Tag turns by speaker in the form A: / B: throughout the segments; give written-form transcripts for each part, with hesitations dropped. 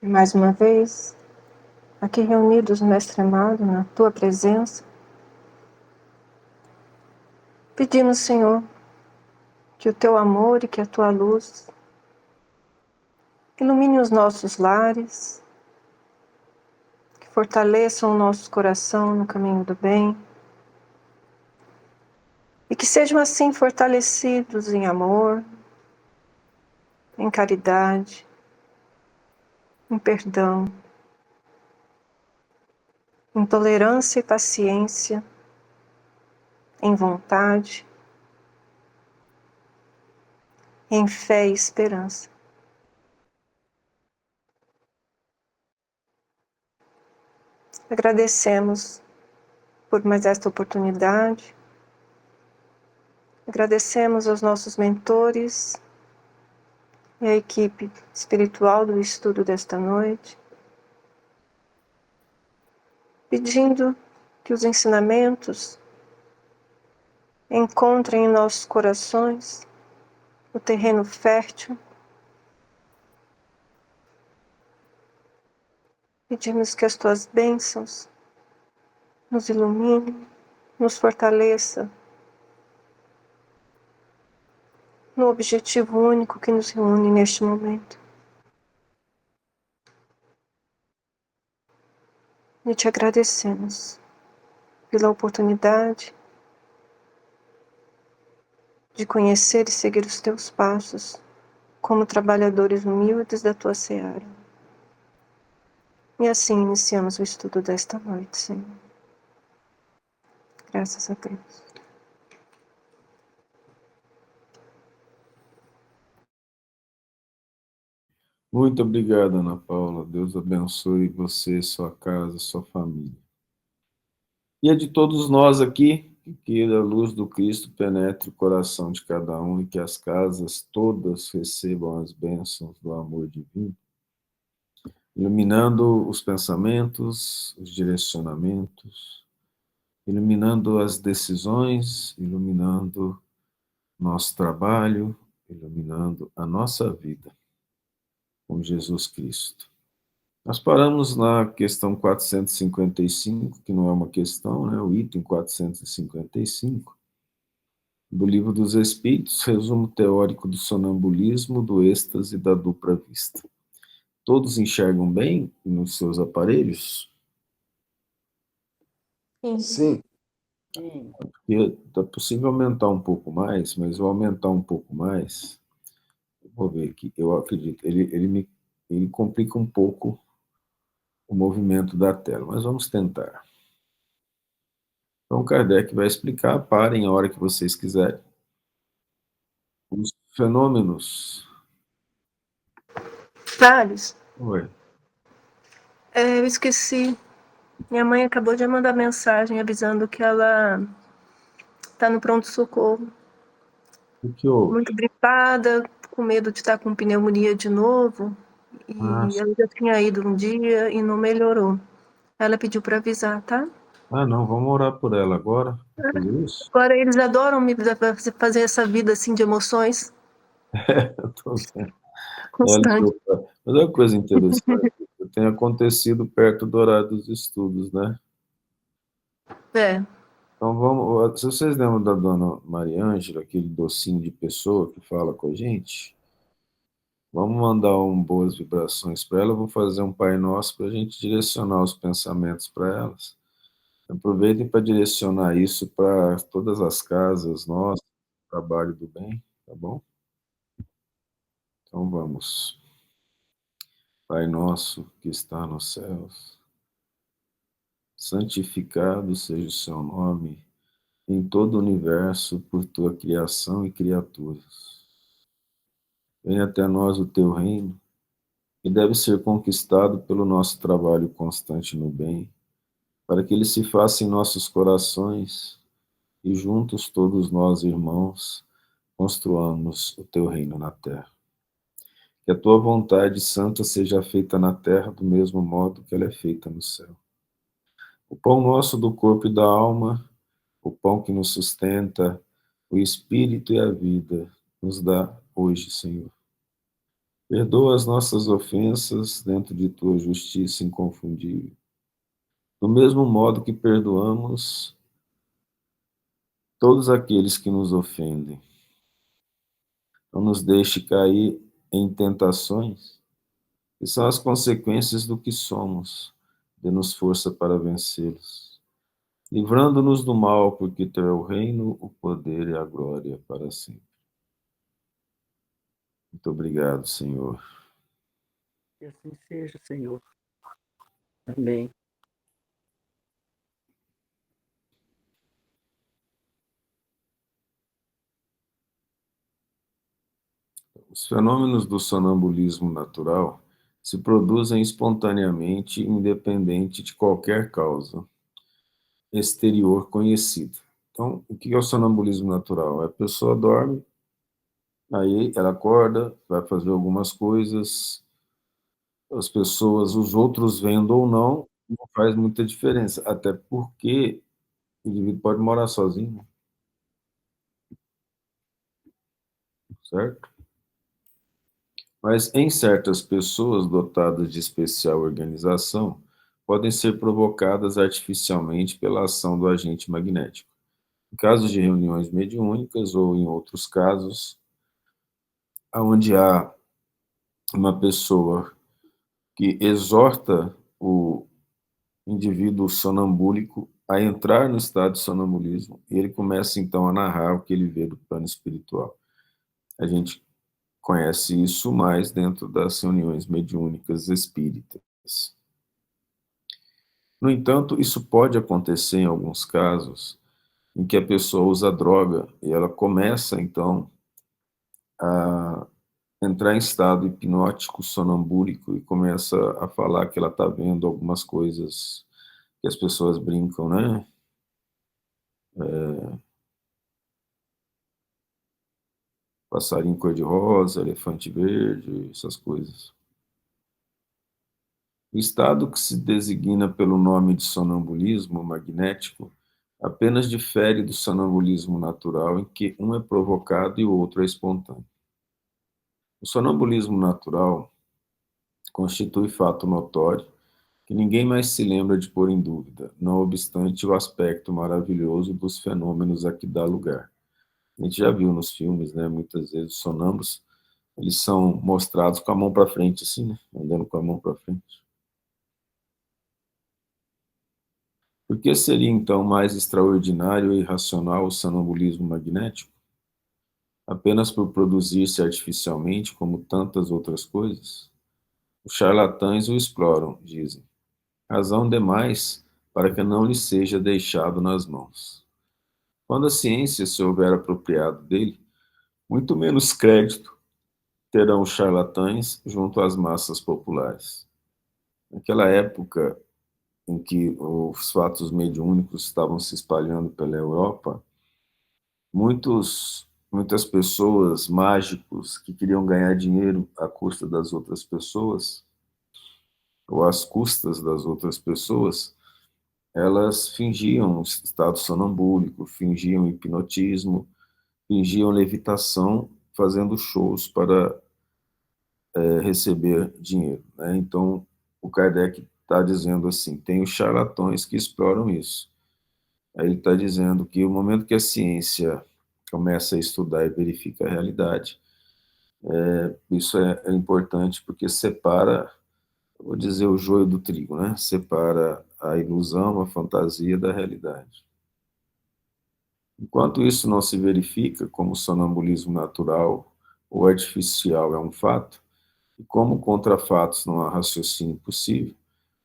A: Mais uma vez, aqui reunidos, Mestre amado, na Tua presença, pedimos, Senhor, que o Teu amor e que a Tua luz ilumine os nossos lares, que fortaleçam o nosso coração no caminho do bem e que sejam assim fortalecidos em amor, em caridade, em perdão, em tolerância e paciência, em vontade, em fé e esperança. Agradecemos por mais esta oportunidade, agradecemos aos nossos mentores e à equipe espiritual do estudo desta noite, pedindo que os ensinamentos encontrem em nossos corações o terreno fértil. Pedimos que as Tuas bênçãos nos iluminem, nos fortaleça no objetivo único que nos reúne neste momento. E te agradecemos pela oportunidade de conhecer e seguir os Teus passos como trabalhadores humildes da Tua seara. E assim iniciamos o estudo desta noite, Senhor. Graças a Deus.
B: Muito obrigado, Ana Paula. Deus abençoe você, sua casa, sua família. E a de todos nós aqui, que a luz do Cristo penetre o coração de cada um e que as casas todas recebam as bênçãos do amor divino, iluminando os pensamentos, os direcionamentos, iluminando as decisões, iluminando nosso trabalho, iluminando a nossa vida com Jesus Cristo. Nós paramos na questão 455, que não é uma questão, né? O item 455, do Livro dos Espíritos, resumo teórico do sonambulismo, do êxtase e da dupla vista. Todos enxergam bem nos seus aparelhos?
A: Sim.
B: É possível aumentar um pouco mais, mas vou aumentar um pouco mais. Vou ver aqui, eu acredito, ele complica um pouco o movimento da tela, mas vamos tentar. Então, Kardec vai explicar, parem a hora que vocês quiserem. Os fenômenos.
A: Thales,
B: Oi.
A: eu esqueci. Minha mãe acabou de mandar mensagem avisando que ela está no pronto-socorro.
B: O que houve?
A: Muito gripada, com medo de estar com pneumonia de novo. E ela já tinha ido um dia e não melhorou. Ela pediu para avisar, tá?
B: Não, vamos orar por ela agora. Fazer isso?
A: Agora eles adoram me fazer essa vida assim de emoções
B: Eu tô vendo. Olha,
A: constante.
B: mas é uma coisa interessante. Tem acontecido perto do horário dos estudos, né?
A: É,
B: Então vamos. Se vocês lembram da dona Maria Ângela, aquele docinho de pessoa que fala com a gente, vamos mandar boas vibrações para ela. Eu vou fazer um Pai Nosso para a gente direcionar os pensamentos para elas. Aproveitem para direcionar isso para todas as casas nossas, trabalho do bem, tá bom? Então vamos. Pai nosso que está nos céus, santificado seja o seu nome em todo o universo por tua criação e criaturas. Venha até nós o teu reino, que deve ser conquistado pelo nosso trabalho constante no bem, para que ele se faça em nossos corações e juntos todos nós, irmãos, construamos o teu reino na terra. Que a tua vontade santa seja feita na terra do mesmo modo que ela é feita no céu. O pão nosso do corpo e da alma, o pão que nos sustenta, o espírito e a vida, nos dá hoje, Senhor. Perdoa as nossas ofensas dentro de tua justiça inconfundível. Do mesmo modo que perdoamos todos aqueles que nos ofendem. Não nos deixe cair em tentações, que são as consequências do que somos. Dê-nos força para vencê-los. Livrando-nos do mal, porque teu é o reino, o poder e a glória para sempre. Muito obrigado, Senhor.
C: Que assim seja, Senhor. Amém.
B: Os fenômenos do sonambulismo natural se produzem espontaneamente, independente de qualquer causa exterior conhecida. Então, o que é o sonambulismo natural? A pessoa dorme, aí ela acorda, vai fazer algumas coisas, as pessoas, os outros vendo ou não faz muita diferença, até porque o indivíduo pode morar sozinho, certo? Mas em certas pessoas dotadas de especial organização, podem ser provocadas artificialmente pela ação do agente magnético. Em casos de reuniões mediúnicas ou em outros casos, onde há uma pessoa que exorta o indivíduo sonambúlico a entrar no estado de sonambulismo, e ele começa então a narrar o que ele vê do plano espiritual. A gente conhece isso mais dentro das reuniões mediúnicas espíritas. No entanto, isso pode acontecer em alguns casos em que a pessoa usa droga e ela começa então a entrar em estado hipnótico, sonambúlico e começa a falar que ela está vendo algumas coisas que as pessoas brincam, né? Passarinho cor-de-rosa, elefante verde, essas coisas. O estado que se designa pelo nome de sonambulismo magnético apenas difere do sonambulismo natural, em que um é provocado e o outro é espontâneo. O sonambulismo natural constitui fato notório que ninguém mais se lembra de pôr em dúvida, não obstante o aspecto maravilhoso dos fenômenos a que dá lugar. A gente já viu nos filmes, né, muitas vezes os sonâmbulos, eles são mostrados com a mão para frente, assim, né, andando com a mão para frente. Por que seria então mais extraordinário e irracional o sonambulismo magnético? Apenas por produzir-se artificialmente, como tantas outras coisas? Os charlatães o exploram, dizem. Razão demais para que não lhe seja deixado nas mãos. Quando a ciência se houver apropriado dele, muito menos crédito terão os charlatães junto às massas populares. Naquela época em que os fatos mediúnicos estavam se espalhando pela Europa, muitas pessoas, mágicos, que queriam ganhar dinheiro à custa das outras pessoas, ou às custas das outras pessoas, elas fingiam estado sonambúlico, fingiam hipnotismo, fingiam levitação, fazendo shows para receber dinheiro, né? Então, o Kardec está dizendo assim, tem os charlatões que exploram isso. Aí ele está dizendo que o momento que a ciência começa a estudar e verifica a realidade, isso é importante porque separa, vou dizer, o joio do trigo, né? Separa a ilusão, a fantasia da realidade. Enquanto isso não se verifica como sonambulismo natural ou artificial é um fato, e como contra fatos não há raciocínio possível,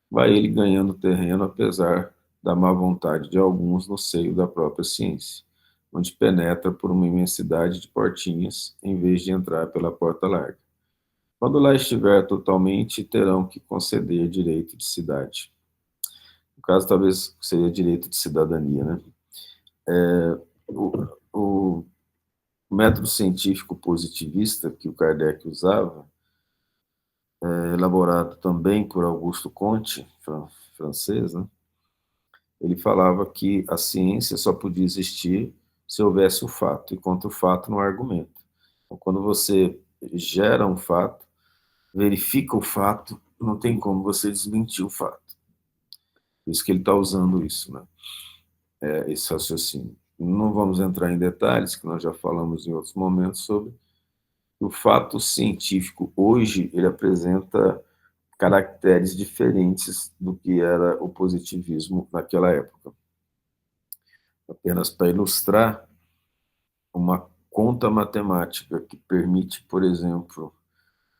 B: vai ele ganhando terreno apesar da má vontade de alguns no seio da própria ciência, onde penetra por uma imensidade de portinhas em vez de entrar pela porta larga. Quando lá estiver totalmente, terão que conceder direito de cidade. No caso, talvez seria direito de cidadania, né? O método científico positivista que o Kardec usava, elaborado também por Augusto Comte, francês, né? Ele falava que a ciência só podia existir se houvesse o fato, e contra o fato não há argumento. Então, quando você gera um fato, verifica o fato, não tem como você desmentir o fato. Por isso que ele está usando isso, né? Esse raciocínio. Não vamos entrar em detalhes, que nós já falamos em outros momentos sobre o fato científico. Hoje, ele apresenta caracteres diferentes do que era o positivismo naquela época. Apenas para ilustrar, uma conta matemática que permite, por exemplo,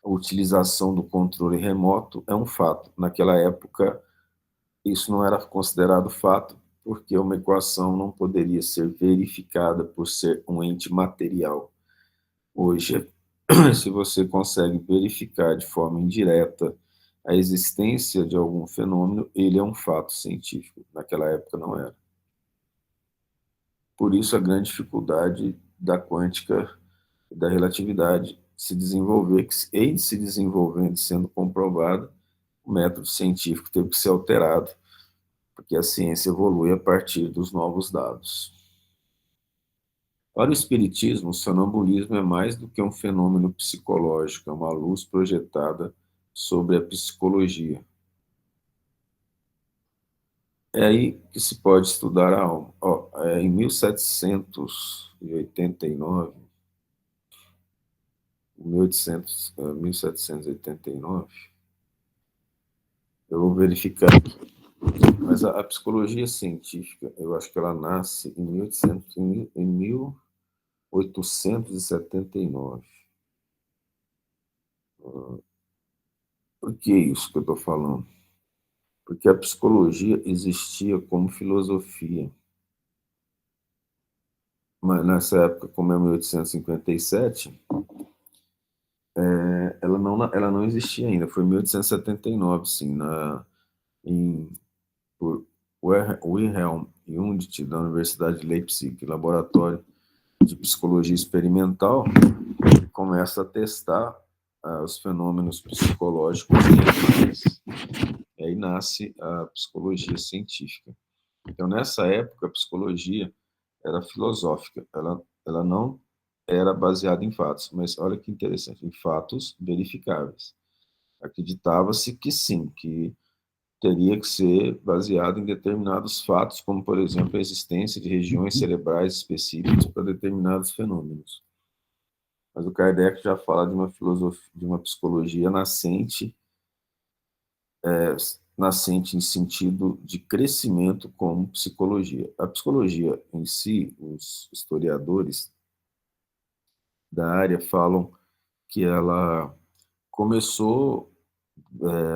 B: a utilização do controle remoto é um fato. Naquela época, isso não era considerado fato, porque uma equação não poderia ser verificada por ser um ente material. Hoje, se você consegue verificar de forma indireta a existência de algum fenômeno, ele é um fato científico. Naquela época não era. Por isso a grande dificuldade da quântica e da relatividade se desenvolver, que em se desenvolvendo, sendo comprovado, o método científico teve que ser alterado, porque a ciência evolui a partir dos novos dados. Para o espiritismo, o sonambulismo é mais do que um fenômeno psicológico, é uma luz projetada sobre a psicologia. É aí que se pode estudar a alma. Em 1789, 1789, eu vou verificar aqui, mas a psicologia científica, eu acho que ela nasce em 1879. Por que isso que eu estou falando? Porque a psicologia existia como filosofia. Mas nessa época, como é 1857, ela não existia ainda. Foi em 1879, sim, por Wilhelm Wundt, da Universidade de Leipzig, laboratório de psicologia experimental, que começa a testar os fenômenos psicológicos em animais. E aí nasce a psicologia científica. Então, nessa época, a psicologia era filosófica, ela não era baseada em fatos, mas olha que interessante, em fatos verificáveis. Acreditava-se que sim, que teria que ser baseado em determinados fatos, como, por exemplo, a existência de regiões cerebrais específicas para determinados fenômenos. Mas o Kardec já fala de uma filosofia, de uma psicologia nascente, nascente em sentido de crescimento como psicologia. A psicologia em si, os historiadores da área falam que ela começou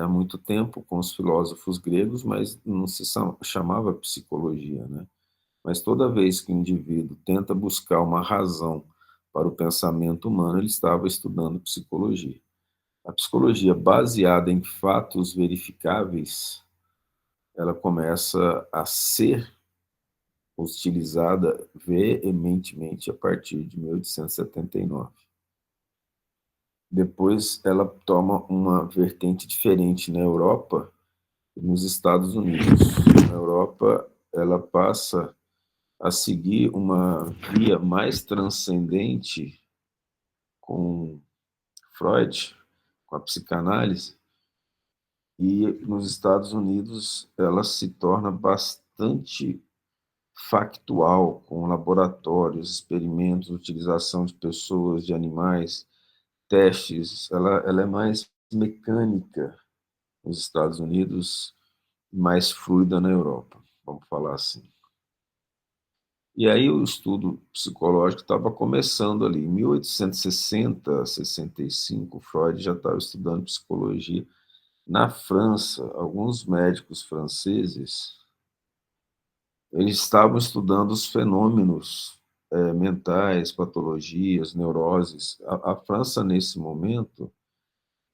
B: há muito tempo com os filósofos gregos, mas não se chamava psicologia, né? Mas toda vez que o indivíduo tenta buscar uma razão para o pensamento humano, ele estava estudando psicologia. A psicologia baseada em fatos verificáveis, ela começa a ser utilizada veementemente a partir de 1879. Depois ela toma uma vertente diferente na Europa e nos Estados Unidos. Na Europa, ela passa a seguir uma via mais transcendente com Freud, com a psicanálise, e nos Estados Unidos ela se torna bastante factual, com laboratórios, experimentos, utilização de pessoas, de animais, testes. Ela é mais mecânica nos Estados Unidos, mais fluida na Europa, vamos falar assim. E aí o estudo psicológico estava começando ali. Em 1860, 65, Freud já estava estudando psicologia. Na França, alguns médicos franceses, eles estavam estudando os fenômenos mentais, patologias, neuroses. A França, nesse momento,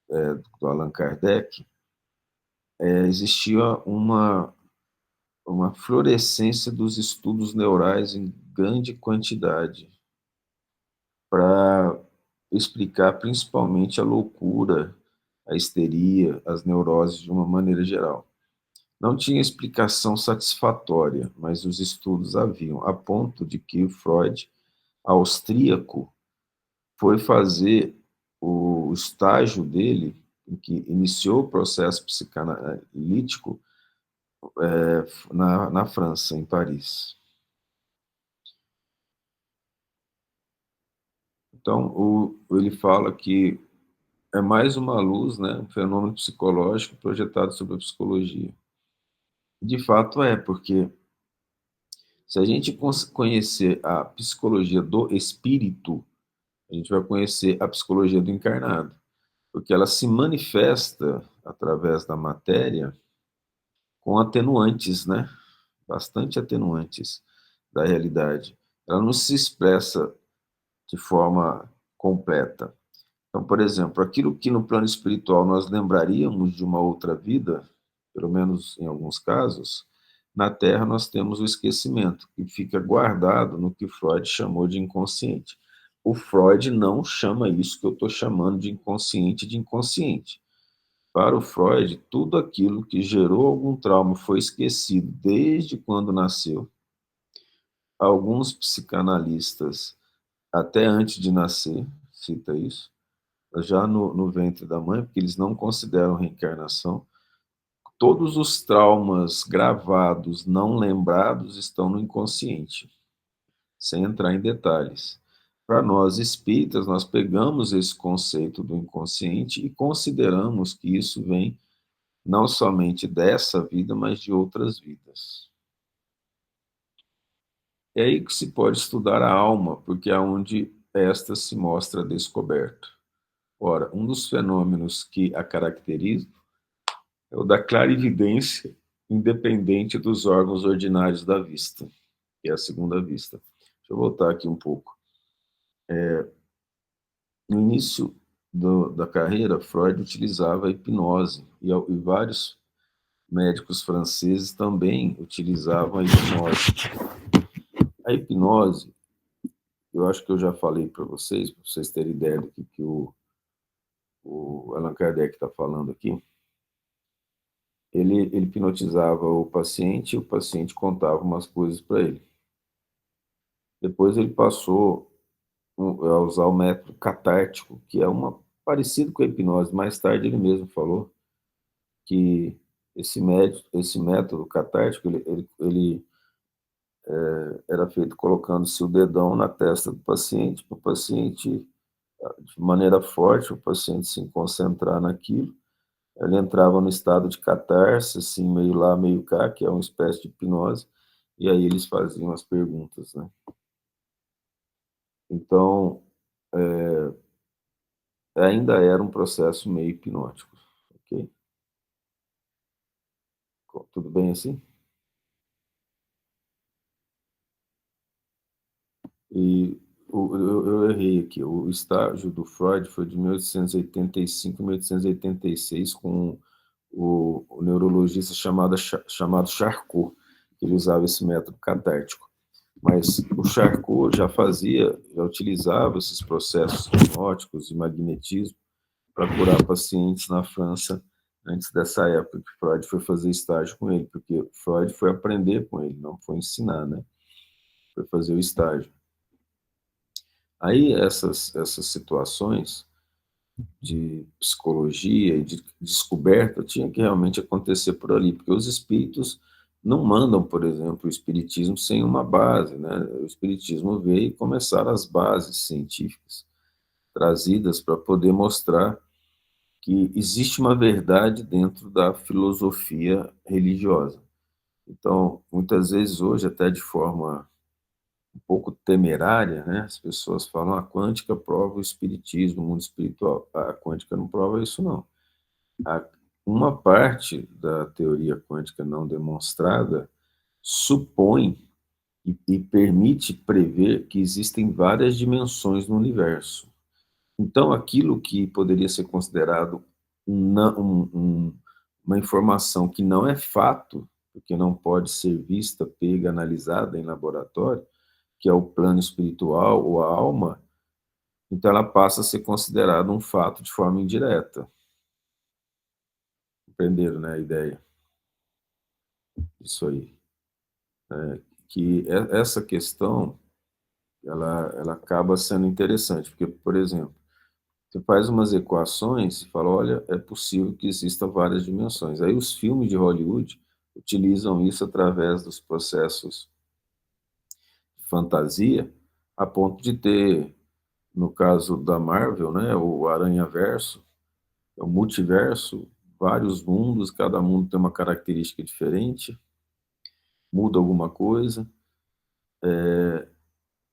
B: do Allan Kardec, existia uma florescência dos estudos neurais em grande quantidade para explicar principalmente a loucura, a histeria, as neuroses de uma maneira geral. Não tinha explicação satisfatória, mas os estudos haviam, a ponto de que o Freud, austríaco, foi fazer o estágio dele em que iniciou o processo psicanalítico na França, em Paris. Então, ele fala que é mais uma luz, né, um fenômeno psicológico projetado sobre a psicologia. De fato porque se a gente conhecer a psicologia do espírito, a gente vai conhecer a psicologia do encarnado, porque ela se manifesta através da matéria com atenuantes, né? Bastante atenuantes da realidade. Ela não se expressa de forma completa. Então, por exemplo, aquilo que no plano espiritual nós lembraríamos de uma outra vida, pelo menos em alguns casos, na Terra nós temos o esquecimento, que fica guardado no que Freud chamou de inconsciente. O Freud não chama isso que eu estou chamando de inconsciente. Para o Freud, tudo aquilo que gerou algum trauma foi esquecido desde quando nasceu. Alguns psicanalistas, até antes de nascer, cita isso, já no ventre da mãe, porque eles não consideram reencarnação. Todos os traumas gravados, não lembrados, estão no inconsciente, sem entrar em detalhes. Para nós espíritas, nós pegamos esse conceito do inconsciente e consideramos que isso vem não somente dessa vida, mas de outras vidas. É aí que se pode estudar a alma, porque é onde esta se mostra descoberta. Ora, um dos fenômenos que a caracteriza é o da clarividência independente dos órgãos ordinários da vista, que é a segunda vista. Deixa eu voltar aqui um pouco. No início da carreira, Freud utilizava a hipnose, e vários médicos franceses também utilizavam a hipnose. A hipnose, eu acho que eu já falei para vocês terem ideia do que o Allan Kardec está falando aqui. Ele hipnotizava o paciente e o paciente contava umas coisas para ele. Depois ele passou a usar o método catártico, que é parecido com a hipnose. Mais tarde ele mesmo falou que esse método catártico ele era feito colocando-se o dedão na testa do paciente, para o paciente, de maneira forte, o paciente se concentrar naquilo. Ele entrava no estado de catarse, assim, meio lá, meio cá, que é uma espécie de hipnose, e aí eles faziam as perguntas, né? Então, ainda era um processo meio hipnótico, ok? Tudo bem assim? E eu errei aqui. O estágio do Freud foi de 1885 a 1886 com o neurologista chamado Charcot, que ele usava esse método catártico. Mas o Charcot já utilizava esses processos hipnóticos e magnetismo para curar pacientes na França antes dessa época que Freud foi fazer estágio com ele, porque Freud foi aprender com ele, não foi ensinar, né? Foi fazer o estágio. Aí essas situações de psicologia e de descoberta tinha que realmente acontecer por ali, porque os espíritos não mandam, por exemplo, o espiritismo sem uma base, né? O espiritismo veio e começaram as bases científicas trazidas para poder mostrar que existe uma verdade dentro da filosofia religiosa. Então, muitas vezes hoje, até de forma um pouco temerária, né? As pessoas falam: a quântica prova o espiritismo, o mundo espiritual. A quântica não prova isso, não. Uma parte da teoria quântica não demonstrada supõe e permite prever que existem várias dimensões no universo. Então, aquilo que poderia ser considerado uma informação que não é fato, porque não pode ser vista, pega, analisada em laboratório, que é o plano espiritual ou a alma, então ela passa a ser considerada um fato de forma indireta. Entenderam, né, a ideia disso aí? Que essa questão, ela acaba sendo interessante, porque, por exemplo, Você faz umas equações e fala, olha, é possível que existam várias dimensões. Aí os filmes de Hollywood utilizam isso através dos processos de fantasia, a ponto de ter, no caso da Marvel, né, o Aranha-Verso, o multiverso, vários mundos, cada mundo tem uma característica diferente, muda alguma coisa.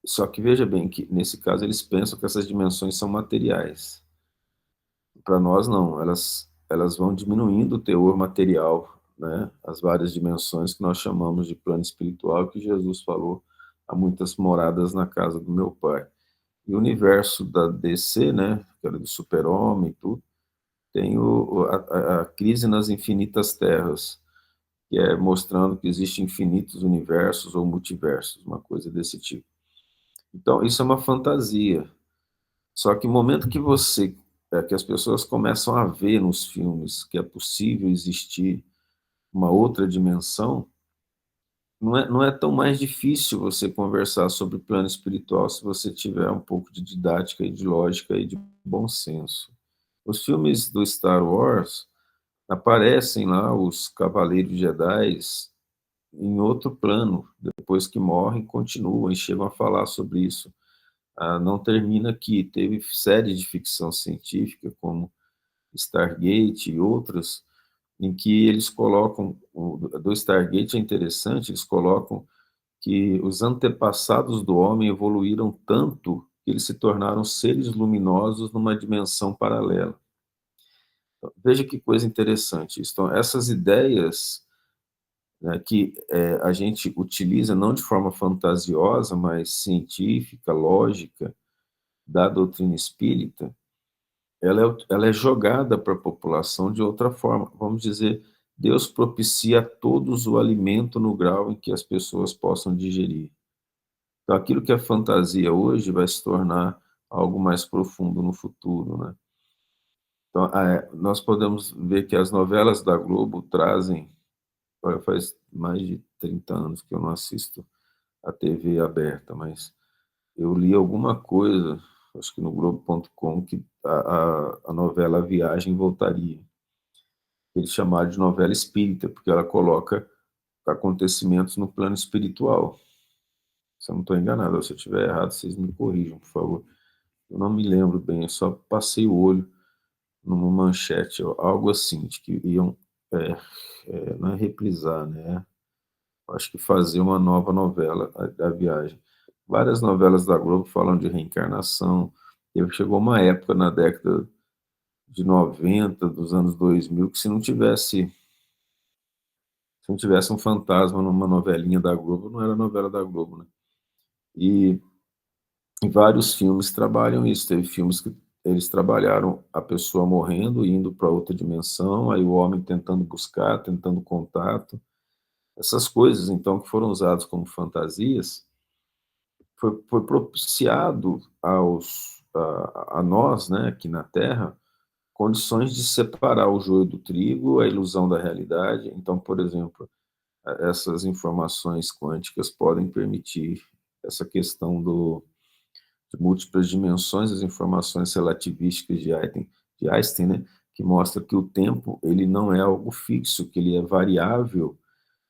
B: Só que veja bem que, nesse caso, eles pensam que essas dimensões são materiais. Para nós, não. Elas vão diminuindo o teor material, né? As várias dimensões que nós chamamos de plano espiritual, que Jesus falou, há muitas moradas na casa do meu Pai. E o universo da DC, né? Que era do Super-Homem e tudo, tem a crise nas infinitas terras, que é mostrando que existem infinitos universos ou multiversos, uma coisa desse tipo. Então, isso é uma fantasia. Só que no momento que que as pessoas começam a ver nos filmes que é possível existir uma outra dimensão, não é tão mais difícil você conversar sobre o plano espiritual se você tiver um pouco de didática e de lógica e de bom senso. Os filmes do Star Wars aparecem lá os Cavaleiros Jedi em outro plano, depois que morrem, continuam e chegam a falar sobre isso. Não termina aqui. Teve séries de ficção científica, como Stargate e outras, em que eles colocam, do Stargate é interessante, eles colocam que os antepassados do homem evoluíram tanto que eles se tornaram seres luminosos numa dimensão paralela. Então, veja que coisa interessante isso. Então, essas ideias, né, que a gente utiliza não de forma fantasiosa, mas científica, lógica, da doutrina espírita, ela é jogada para a população de outra forma. Vamos dizer, Deus propicia a todos o alimento no grau em que as pessoas possam digerir. Então, aquilo que é fantasia hoje vai se tornar algo mais profundo no futuro, né? Então, nós podemos ver que as novelas da Globo trazem, olha, faz mais de 30 anos que eu não assisto a TV aberta, mas eu li alguma coisa, acho que no Globo.com, que a novela Viagem voltaria. Eles chamaram de novela espírita, porque ela coloca acontecimentos no plano espiritual. Se eu não estou enganado, se eu estiver errado, vocês me corrijam, por favor. Eu não me lembro bem, eu só passei o olho numa manchete, algo assim, de que iam, não é reprisar, né? Acho que fazer uma nova novela da Viagem. Várias novelas da Globo falam de reencarnação. Chegou uma época na década de 90, dos anos 2000, que se não tivesse um fantasma numa novelinha da Globo, não era novela da Globo, né? E vários filmes trabalham isso. Teve filmes que eles trabalharam a pessoa morrendo, indo para outra dimensão, aí o homem tentando buscar, tentando contato. Essas coisas, então, que foram usadas como fantasias, foi propiciado a nós, né, aqui na Terra, condições de separar o joio do trigo, a ilusão da realidade. Então, por exemplo, essas informações quânticas podem permitir essa questão de múltiplas dimensões, as informações relativísticas de Einstein, né, que mostra que o tempo ele não é algo fixo, que ele é variável.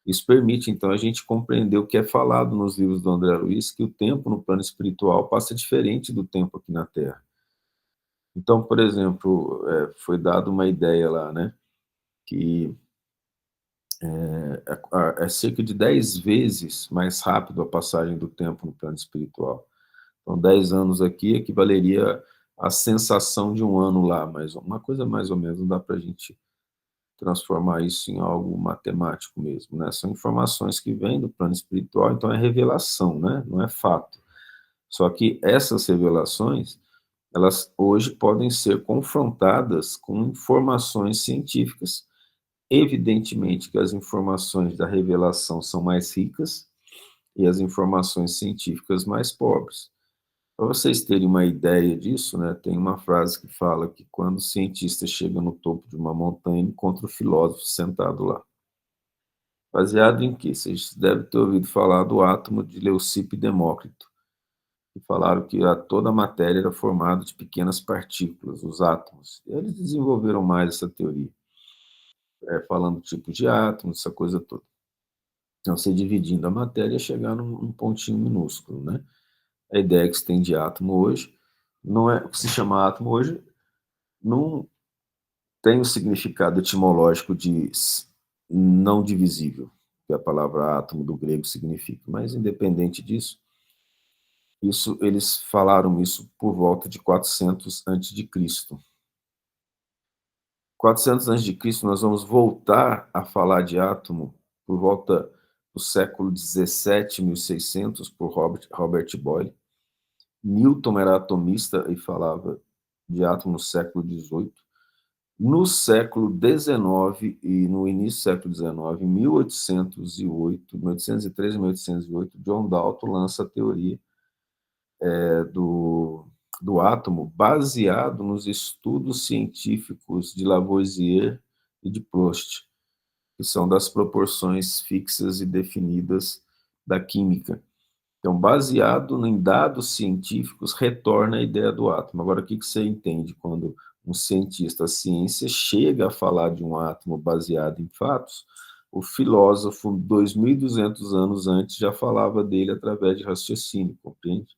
B: Isso permite, então, a gente compreender o que é falado nos livros do André Luiz, que o tempo no plano espiritual passa diferente do tempo aqui na Terra. Então, por exemplo, foi dada uma ideia lá, né, que é cerca de 10 vezes mais rápido a passagem do tempo no plano espiritual. Então, 10 anos aqui equivaleria à sensação de um ano lá, mas uma coisa mais ou menos, não dá para a gente transformar isso em algo matemático mesmo, né? São informações que vêm do plano espiritual, então é revelação, né? Não é fato. Só que essas revelações, elas hoje podem ser confrontadas com informações científicas. Evidentemente que as informações da revelação são mais ricas e as informações científicas mais pobres. Para vocês terem uma ideia disso, né, tem uma frase que fala que quando o cientista chega no topo de uma montanha, encontra o filósofo sentado lá. Baseado em quê? Vocês devem ter ouvido falar do átomo de Leucipo e Demócrito. que falaram que toda a matéria era formada de pequenas partículas, os átomos. Eles desenvolveram mais essa teoria, falando tipos de átomos, essa coisa toda. Então, você dividindo a matéria, chegar num pontinho minúsculo, né? A ideia que se tem de átomo hoje, não é o que se chama átomo hoje, não tem o significado etimológico de não divisível, que a palavra átomo do grego significa. Mas, independente disso, eles falaram isso por volta de 400 a.C. 400 a.C., nós vamos voltar a falar de átomo por volta do século 17, 1600, por Robert Boyle. Newton era atomista e falava de átomo no século 18. No século XIX e no início do século XIX, em 1808, 1813 e 1808, John Dalton lança a teoria do átomo baseado nos estudos científicos de Lavoisier e de Proust, que são das proporções fixas e definidas da química. Então, baseado em dados científicos, retorna a ideia do átomo. Agora, o que você entende quando um cientista, a ciência, chega a falar de um átomo baseado em fatos? O filósofo, 2.200 anos antes, já falava dele através de raciocínio, compreende?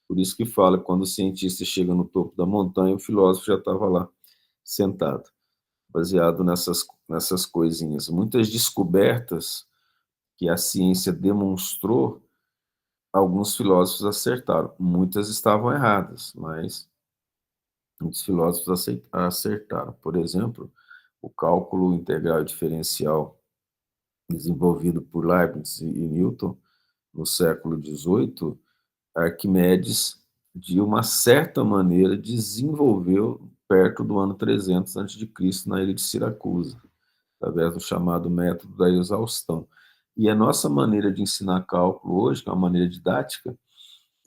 B: Por isso que fala, quando o cientista chega no topo da montanha, o filósofo já estava lá, sentado, baseado nessas coisinhas. Muitas descobertas que a ciência demonstrou, alguns filósofos acertaram. Muitas estavam erradas, mas muitos filósofos acertaram. Por exemplo, o cálculo integral diferencial desenvolvido por Leibniz e Newton no século XVIII, Arquimedes, de uma certa maneira, desenvolveu perto do ano 300 a.C., na ilha de Siracusa, através do chamado método da exaustão. E a nossa maneira de ensinar cálculo hoje, que é uma maneira didática,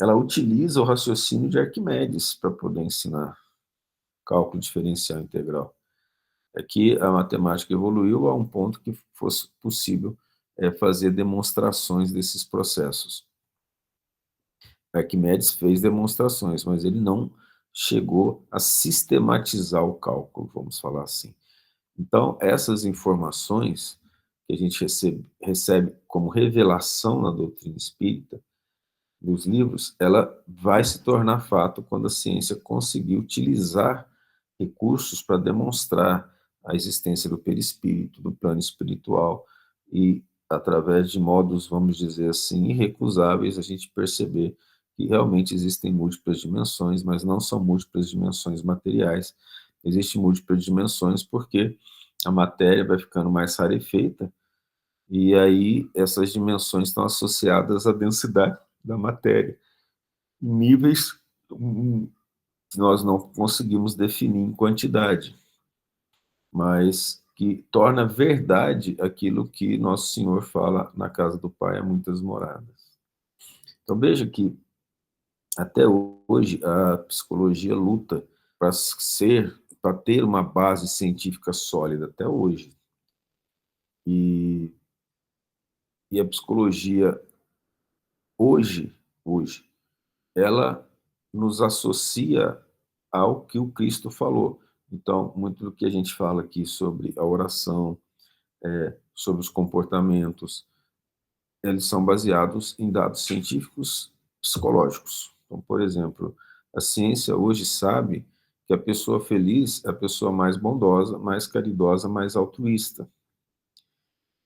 B: ela utiliza o raciocínio de Arquimedes para poder ensinar cálculo diferencial integral. É que a matemática evoluiu a um ponto que fosse possível fazer demonstrações desses processos. Arquimedes fez demonstrações, mas ele não chegou a sistematizar o cálculo, vamos falar assim. Então, essas informações que a gente recebe como revelação na doutrina espírita, dos livros, ela vai se tornar fato quando a ciência conseguir utilizar recursos para demonstrar a existência do perispírito, do plano espiritual, e através de modos, vamos dizer assim, irrecusáveis, a gente perceber que realmente existem múltiplas dimensões, mas não são múltiplas dimensões materiais. Existem múltiplas dimensões porque a matéria vai ficando mais rarefeita, e aí essas dimensões estão associadas à densidade da matéria, níveis que nós não conseguimos definir em quantidade, mas que torna verdade aquilo que Nosso Senhor fala: na casa do Pai há muitas moradas. Então veja que até hoje a psicologia luta para ter uma base científica sólida, até hoje. E a psicologia hoje, ela nos associa ao que o Cristo falou. Então, muito do que a gente fala aqui sobre a oração, sobre os comportamentos, eles são baseados em dados científicos psicológicos. Então, por exemplo, a ciência hoje sabe que a pessoa feliz é a pessoa mais bondosa, mais caridosa, mais altruísta,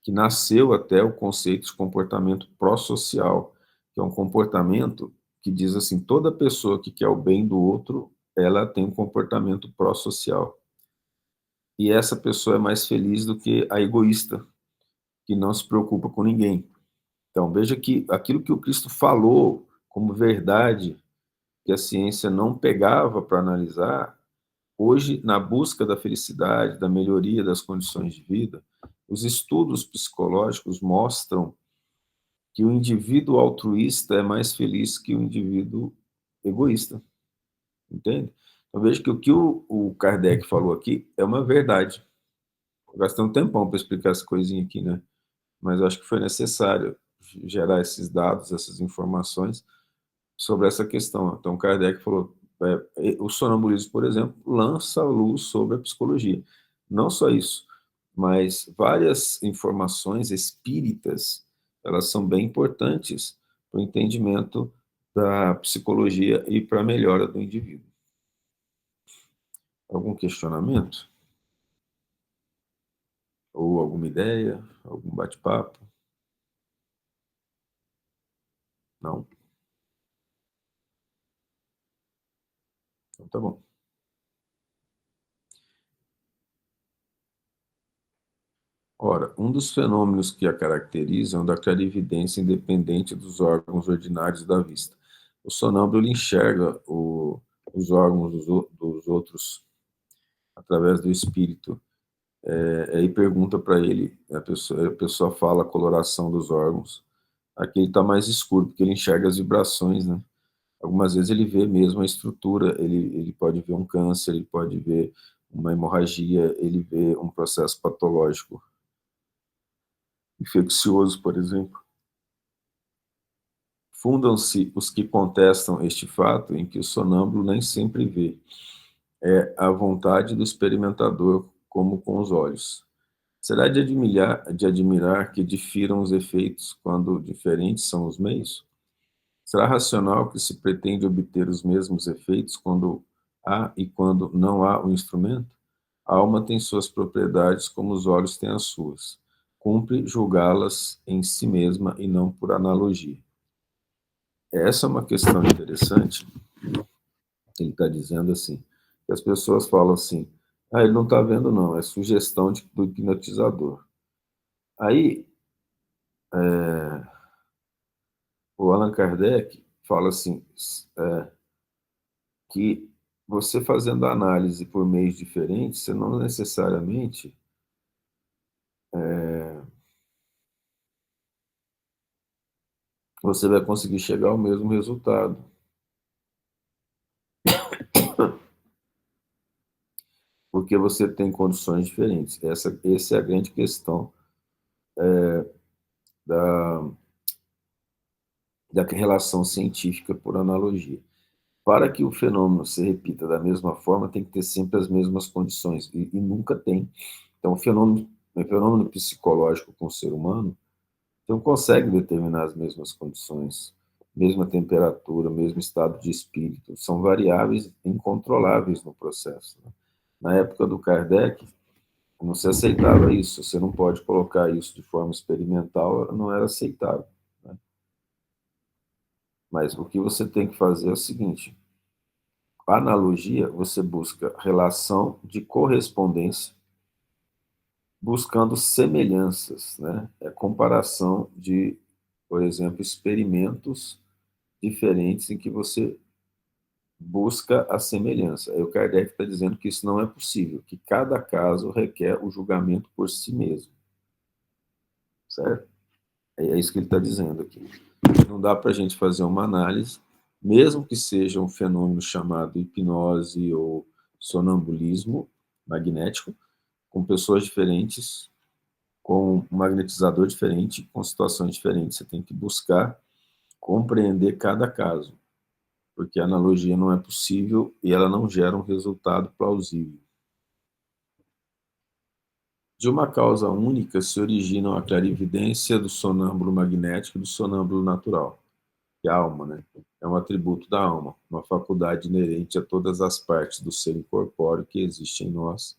B: que nasceu até o conceito de comportamento pró-social, que é um comportamento que diz assim: toda pessoa que quer o bem do outro, ela tem um comportamento pró-social. E essa pessoa é mais feliz do que a egoísta, que não se preocupa com ninguém. Então, veja que aquilo que o Cristo falou como verdade, que a ciência não pegava para analisar, hoje, na busca da felicidade, da melhoria das condições de vida, os estudos psicológicos mostram que o indivíduo altruísta é mais feliz que o indivíduo egoísta. Entende? Então, veja que o que o Kardec falou aqui é uma verdade. Gastei um tempão para explicar essa coisinha aqui, né? Mas acho que foi necessário gerar esses dados, essas informações, sobre essa questão. Então, Kardec falou, o sonambulismo, por exemplo, lança a luz sobre a psicologia. Não só isso, mas várias informações espíritas, elas são bem importantes para o entendimento da psicologia e para a melhora do indivíduo. Algum questionamento? Ou alguma ideia? Algum bate-papo? Não? Então tá bom. Ora, um dos fenômenos que a caracterizam é o da clarividência independente dos órgãos ordinários da vista. O sonâmbulo ele enxerga os órgãos dos outros através do espírito. Aí pergunta para ele, a pessoa fala a coloração dos órgãos. Aqui ele está mais escuro, porque ele enxerga as vibrações, né? Algumas vezes ele vê mesmo a estrutura, ele pode ver um câncer, ele pode ver uma hemorragia, ele vê um processo patológico infeccioso, por exemplo. Fundam-se os que contestam este fato em que o sonâmbulo nem sempre vê. É a vontade do experimentador como com os olhos. Será de admirar que difiram os efeitos quando diferentes são os meios? Será racional que se pretende obter os mesmos efeitos quando há e quando não há o instrumento? A alma tem suas propriedades como os olhos têm as suas. Cumpre julgá-las em si mesma e não por analogia. Essa é uma questão interessante. Ele está dizendo assim, que as pessoas falam assim, ele não está vendo não, é sugestão do hipnotizador. Aí, o Allan Kardec fala assim, que você fazendo análise por meios diferentes, você não necessariamente você vai conseguir chegar ao mesmo resultado. Porque você tem condições diferentes. Essa é a grande questão da, da relação científica por analogia. Para que o fenômeno se repita da mesma forma, tem que ter sempre as mesmas condições, e nunca tem. Então, o fenômeno psicológico com o ser humano, você não consegue determinar as mesmas condições, mesma temperatura, mesmo estado de espírito, são variáveis incontroláveis no processo, né? Na época do Kardec, não se aceitava isso, você não pode colocar isso de forma experimental, não era aceitável, né? Mas o que você tem que fazer é o seguinte, a analogia, você busca relação de correspondência, buscando semelhanças, né? É comparação de, por exemplo, experimentos diferentes em que você busca a semelhança. Aí o Kardec está dizendo que isso não é possível, que cada caso requer o julgamento por si mesmo, certo? É isso que ele está dizendo aqui. Não dá para a gente fazer uma análise, mesmo que seja um fenômeno chamado hipnose ou sonambulismo magnético, com pessoas diferentes, com um magnetizador diferente, com situações diferentes. Você tem que buscar compreender cada caso, porque a analogia não é possível e ela não gera um resultado plausível. De uma causa única se originam a clarividência do sonâmbulo magnético e do sonâmbulo natural, que é a alma, né? É um atributo da alma, uma faculdade inerente a todas as partes do ser incorpóreo que existe em nós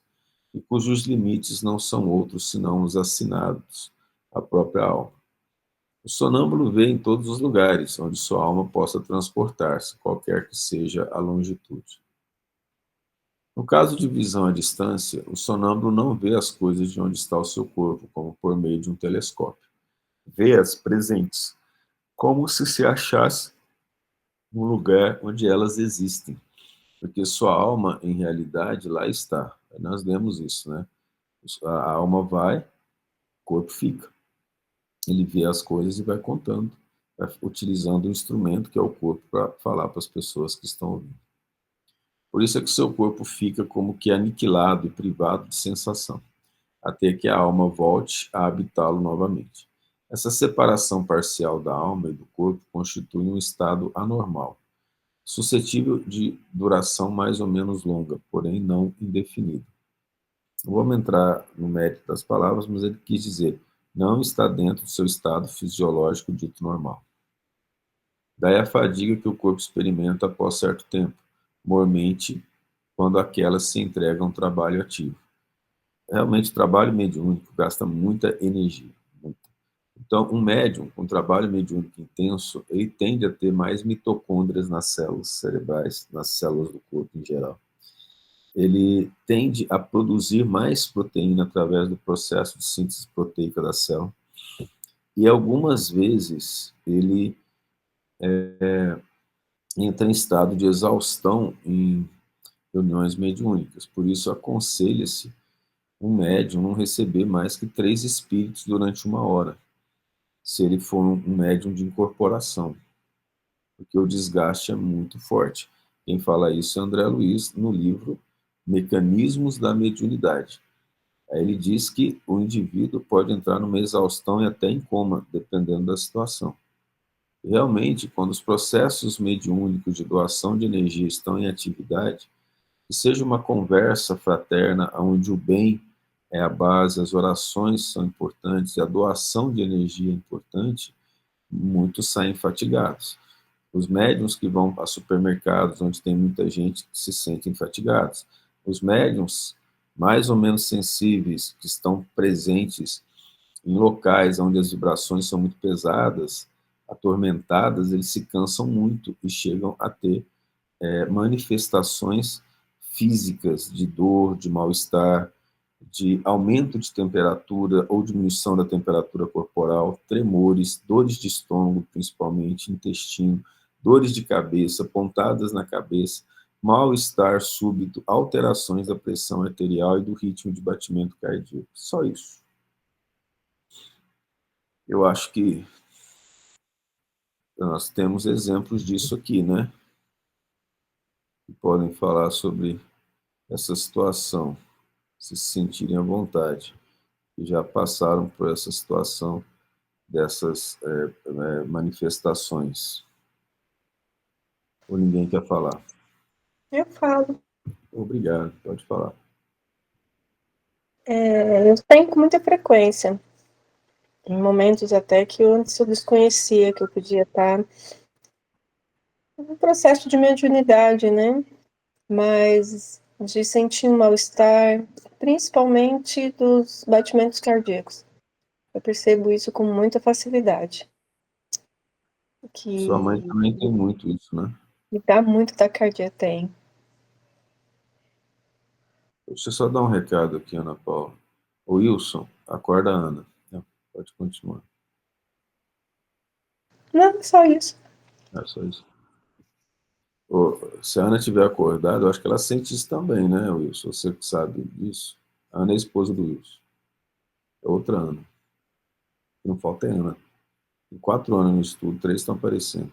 B: e cujos limites não são outros senão os assinados à própria alma. O sonâmbulo vê em todos os lugares onde sua alma possa transportar-se, qualquer que seja a longitude. No caso de visão à distância, o sonâmbulo não vê as coisas de onde está o seu corpo, como por meio de um telescópio. Vê-as presentes, como se achasse no lugar onde elas existem, porque sua alma, em realidade, lá está. Nós lemos isso, né? A alma vai, o corpo fica. Ele vê as coisas e vai contando, utilizando o instrumento que é o corpo para falar para as pessoas que estão ouvindo. Por isso é que seu corpo fica como que aniquilado e privado de sensação, até que a alma volte a habitá-lo novamente. Essa separação parcial da alma e do corpo constitui um estado anormal, suscetível de duração mais ou menos longa, porém não indefinida. Não vamos entrar no mérito das palavras, mas ele quis dizer, não está dentro do seu estado fisiológico dito normal. Daí a fadiga que o corpo experimenta após certo tempo, mormente, quando aquelas se entregam a um trabalho ativo. Realmente, o trabalho mediúnico gasta muita energia. Muita. Então, um médium com trabalho mediúnico intenso, ele tende a ter mais mitocôndrias nas células cerebrais, nas células do corpo em geral. Ele tende a produzir mais proteína através do processo de síntese proteica da célula. E algumas vezes ele entra em estado de exaustão em reuniões mediúnicas. Por isso, aconselha-se um médium não receber mais que 3 espíritos durante 1 hora, se ele for um médium de incorporação, porque o desgaste é muito forte. Quem fala isso é André Luiz, no livro Mecanismos da Mediunidade. Aí ele diz que o indivíduo pode entrar numa exaustão e até em coma, dependendo da situação. Realmente, quando os processos mediúnicos de doação de energia estão em atividade, que seja uma conversa fraterna onde o bem é a base, as orações são importantes e a doação de energia é importante, muitos saem fatigados. Os médiuns que vão a supermercados onde tem muita gente se sentem fatigados. Os médiuns mais ou menos sensíveis que estão presentes em locais onde as vibrações são muito pesadas, atormentadas, eles se cansam muito e chegam a ter manifestações físicas de dor, de mal-estar, de aumento de temperatura ou diminuição da temperatura corporal, tremores, dores de estômago, principalmente, intestino, dores de cabeça, pontadas na cabeça, mal-estar súbito, alterações da pressão arterial e do ritmo de batimento cardíaco. Só isso. Eu acho que nós temos exemplos disso aqui, né? Que podem falar sobre essa situação, se sentirem à vontade, que já passaram por essa situação dessas manifestações. Ou ninguém quer falar?
A: Eu falo.
B: Obrigado, pode falar.
A: Eu tenho com muita frequência. Em momentos até que antes eu desconhecia que eu podia estar no processo de mediunidade, né? Mas de sentir um mal-estar, principalmente dos batimentos cardíacos. Eu percebo isso com muita facilidade.
B: Sua mãe
A: Que
B: também tem muito isso, né?
A: me dá muito taquicardia, tem.
B: Deixa eu só dar um recado aqui, Ana Paula. O Wilson, acorda a Ana. Não, pode continuar.
A: Não, só isso.
B: É só isso. Se a Ana tiver acordado, eu acho que ela sente isso também, né, Wilson? Você que sabe disso. A Ana é a esposa do Wilson. É outra Ana. Não falta é Ana. Tem 4 anos no estudo, 3 estão aparecendo.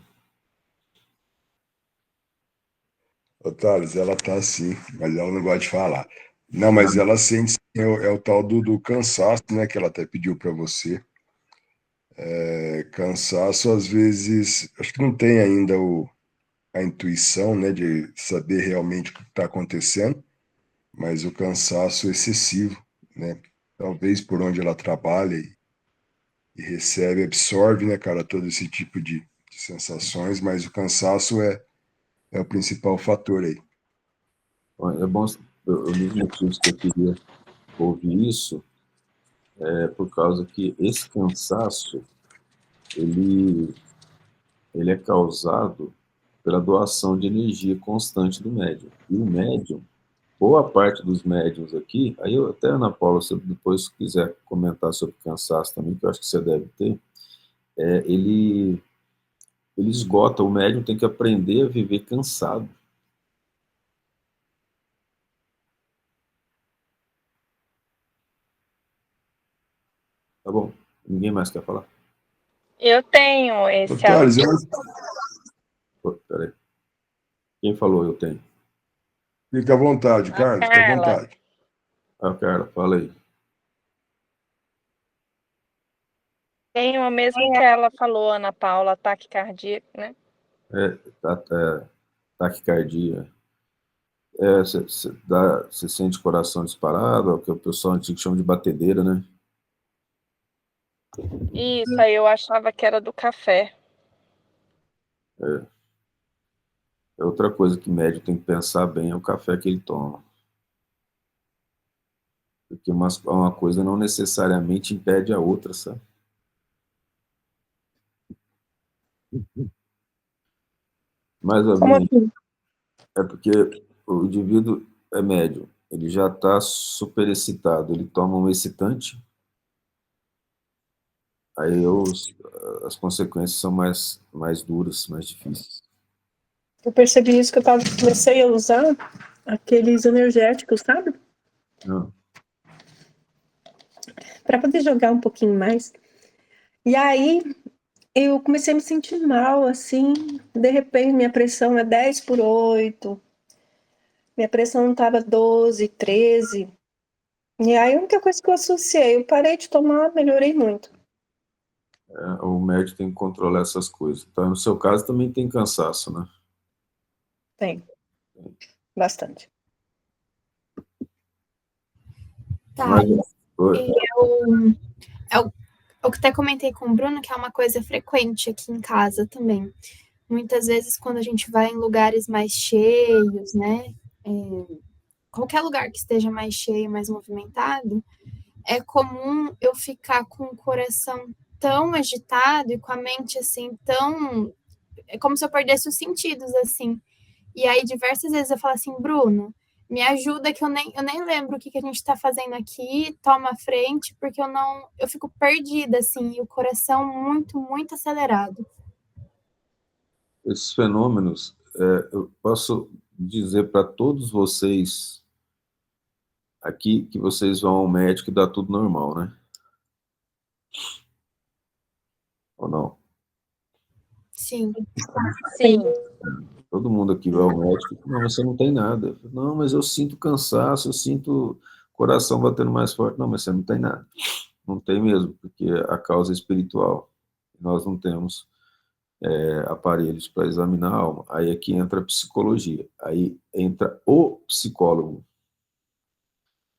D: Ô, Thales, ela tá assim, mas ela não gosta de falar. Não, mas ela sente, sim, é o tal do cansaço, né, que ela até pediu para você. Cansaço, às vezes, acho que não tem ainda a intuição, né, de saber realmente o que está acontecendo, mas o cansaço excessivo, né, talvez por onde ela trabalha e recebe, absorve, né, cara, todo esse tipo de sensações, mas o cansaço é o principal fator aí.
B: É bom, um dos motivos que eu queria ouvir isso é por causa que esse cansaço, ele é causado pela doação de energia constante do médium. E o médium, boa parte dos médiums aqui, aí eu, até Ana Paula, se depois quiser comentar sobre cansaço também, que eu acho que você deve ter, ele esgota, o médium tem que aprender a viver cansado. Tá bom? Ninguém mais quer falar?
E: Eu tenho
D: Ô,
E: esse
D: Thales,
B: Pô, peraí. Quem falou eu tenho?
D: fica à vontade,
E: a
D: Carlos, fica à
E: Carla.
D: vontade.
B: Ah, Carla, fala aí.
E: Tem o mesmo que ela falou, Ana Paula, ataque cardíaco, né?
B: Taquicardia. Você sente o coração disparado, é o que o pessoal antigo chama de batedeira, né?
E: Isso, aí eu achava que era do café.
B: Outra coisa que médico tem que pensar bem é o café que ele toma. Porque uma coisa não necessariamente impede a outra, sabe? Mas,
A: Como
B: Abinho,
A: assim?
B: é porque o indivíduo é médio, ele já está superexcitado, ele toma um excitante, aí as consequências são mais duras, mais difíceis.
A: Eu percebi isso que comecei a usar aqueles energéticos, sabe?
B: Não,
A: Para poder jogar um pouquinho mais. E aí eu comecei a me sentir mal, assim. De repente, minha pressão é 10/8. Minha pressão estava 12, 13. E aí a única coisa que eu associei, eu parei de tomar, melhorei muito.
B: o médico tem que controlar essas coisas. Então, no seu caso, também tem cansaço, né?
A: Tem, bastante.
B: Mas,
F: Thales,
B: oi,
F: eu até comentei com o Bruno que é uma coisa frequente aqui em casa também. Muitas vezes, quando a gente vai em lugares mais cheios, né? Qualquer lugar que esteja mais cheio, mais movimentado, é comum eu ficar com o coração tão agitado e com a mente assim tão. É como se eu perdesse os sentidos, assim. E aí, diversas vezes eu falo assim, Bruno, me ajuda que eu nem lembro o que a gente está fazendo aqui, toma a frente, porque eu fico perdida, assim, e o coração muito, muito acelerado.
B: esses fenômenos, eu posso dizer para todos vocês aqui que vocês vão ao médico e dá tudo normal, né? Ou não?
F: Sim.
E: Sim.
B: Todo mundo aqui vai ao médico, não, você não tem nada. Não, mas eu sinto cansaço, eu sinto coração batendo mais forte. Não, mas você não tem nada. Não tem mesmo, porque a causa é espiritual. Nós não temos aparelhos para examinar a alma. Aí é que entra a psicologia. Aí entra o psicólogo.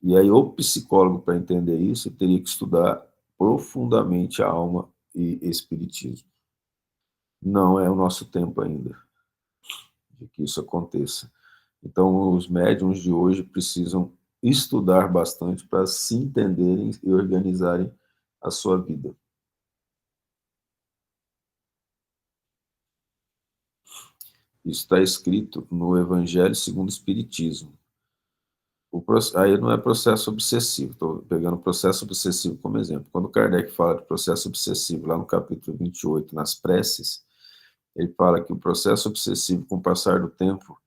B: E aí o psicólogo, para entender isso, teria que estudar profundamente a alma e espiritismo. Não é o nosso tempo ainda de que isso aconteça. Então, os médiums de hoje precisam estudar bastante para se entenderem e organizarem a sua vida. Isso está escrito no Evangelho segundo o Espiritismo. Aí não é processo obsessivo, estou pegando o processo obsessivo como exemplo. Quando Kardec fala de processo obsessivo, lá no capítulo 28, nas preces, ele fala que o processo obsessivo, com o passar do tempo,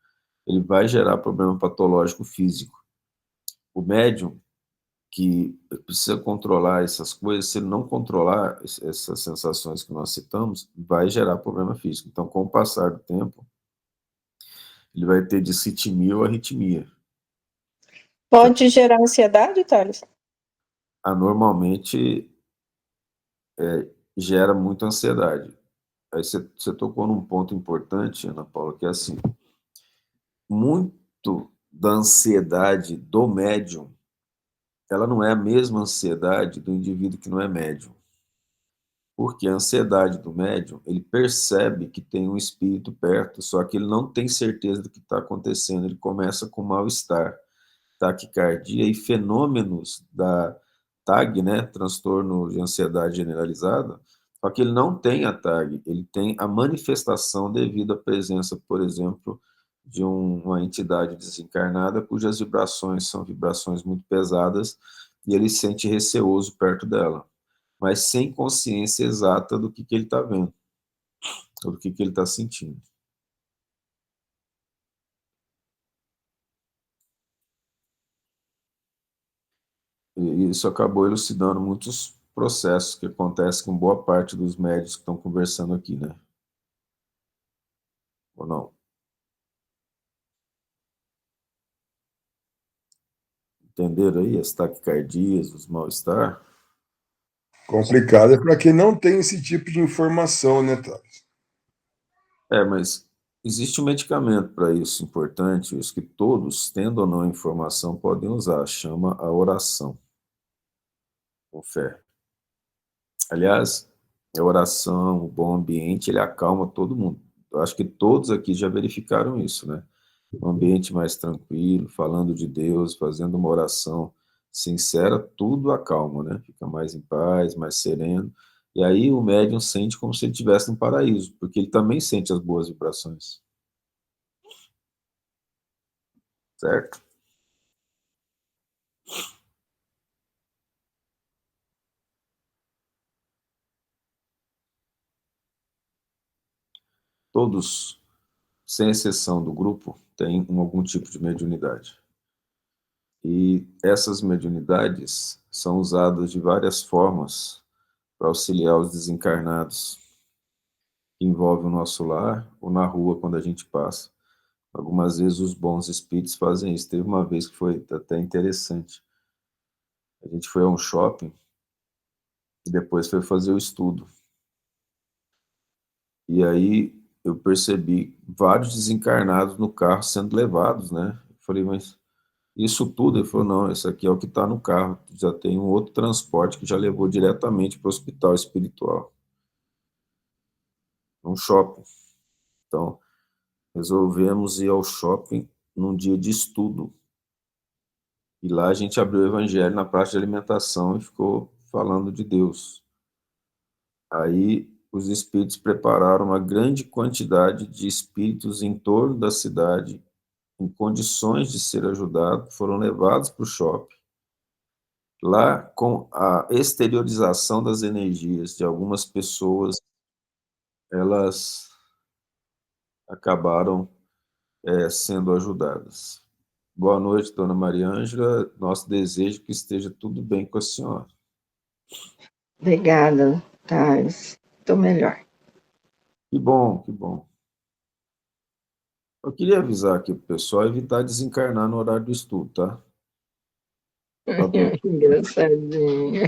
B: ele vai gerar problema patológico físico. O médium que precisa controlar essas coisas, se ele não controlar essas sensações que nós citamos, vai gerar problema físico. Então, com o passar do tempo, ele vai ter discitimia ou arritmia.
A: Pode gerar ansiedade, Thales?
B: Anormalmente, gera muita ansiedade. Aí você tocou num ponto importante, Ana Paula, que é assim, muito da ansiedade do médium, ela não é a mesma ansiedade do indivíduo que não é médium. Porque a ansiedade do médium, ele percebe que tem um espírito perto, só que ele não tem certeza do que está acontecendo. Ele começa com mal-estar, taquicardia e fenômenos da TAG, né, transtorno de ansiedade generalizada, só que ele não tem a TAG, ele tem a manifestação devido à presença, por exemplo, de uma entidade desencarnada cujas vibrações são vibrações muito pesadas e ele se sente receoso perto dela, mas sem consciência exata do que ele está vendo, ou do que ele está sentindo. E isso acabou elucidando muitos processos que acontecem com boa parte dos médios que estão conversando aqui, né? Ou não? Entenderam aí as taquicardias, os mal-estar?
D: Complicado é para quem não tem esse tipo de informação, né, Thales?
B: Mas existe um medicamento para isso importante, isso que todos, tendo ou não informação, podem usar, chama a oração, com fé. Aliás, a oração, o bom ambiente, ele acalma todo mundo. Eu acho que todos aqui já verificaram isso, né? Um ambiente mais tranquilo, falando de Deus, fazendo uma oração sincera, tudo acalma, né? Fica mais em paz, mais sereno. E aí o médium sente como se ele estivesse no paraíso, porque ele também sente as boas vibrações, certo? Todos, sem exceção do grupo, têm algum tipo de mediunidade. E essas mediunidades são usadas de várias formas para auxiliar os desencarnados, que envolve o nosso lar ou na rua quando a gente passa. Algumas vezes os bons espíritos fazem isso. Teve uma vez que foi até interessante. A gente foi a um shopping e depois foi fazer o estudo. E aí eu percebi vários desencarnados no carro sendo levados, né? Eu falei, mas isso tudo? Ele falou, não, esse aqui é o que está no carro. Já tem um outro transporte que já levou diretamente para o hospital espiritual, um shopping. Então, resolvemos ir ao shopping num dia de estudo. E lá a gente abriu o evangelho na praça de alimentação e ficou falando de Deus. Aí os espíritos prepararam uma grande quantidade de espíritos em torno da cidade, em condições de ser ajudados, foram levados para o shopping. Lá, com a exteriorização das energias de algumas pessoas, elas acabaram sendo ajudadas. Boa noite, dona Maria Ângela. Nosso desejo é que esteja tudo bem com a senhora.
G: Obrigada, Thales. Estou melhor.
B: Que bom, que bom. Eu queria avisar aqui para o pessoal evitar desencarnar no horário do estudo, tá?
G: Engraçadinho.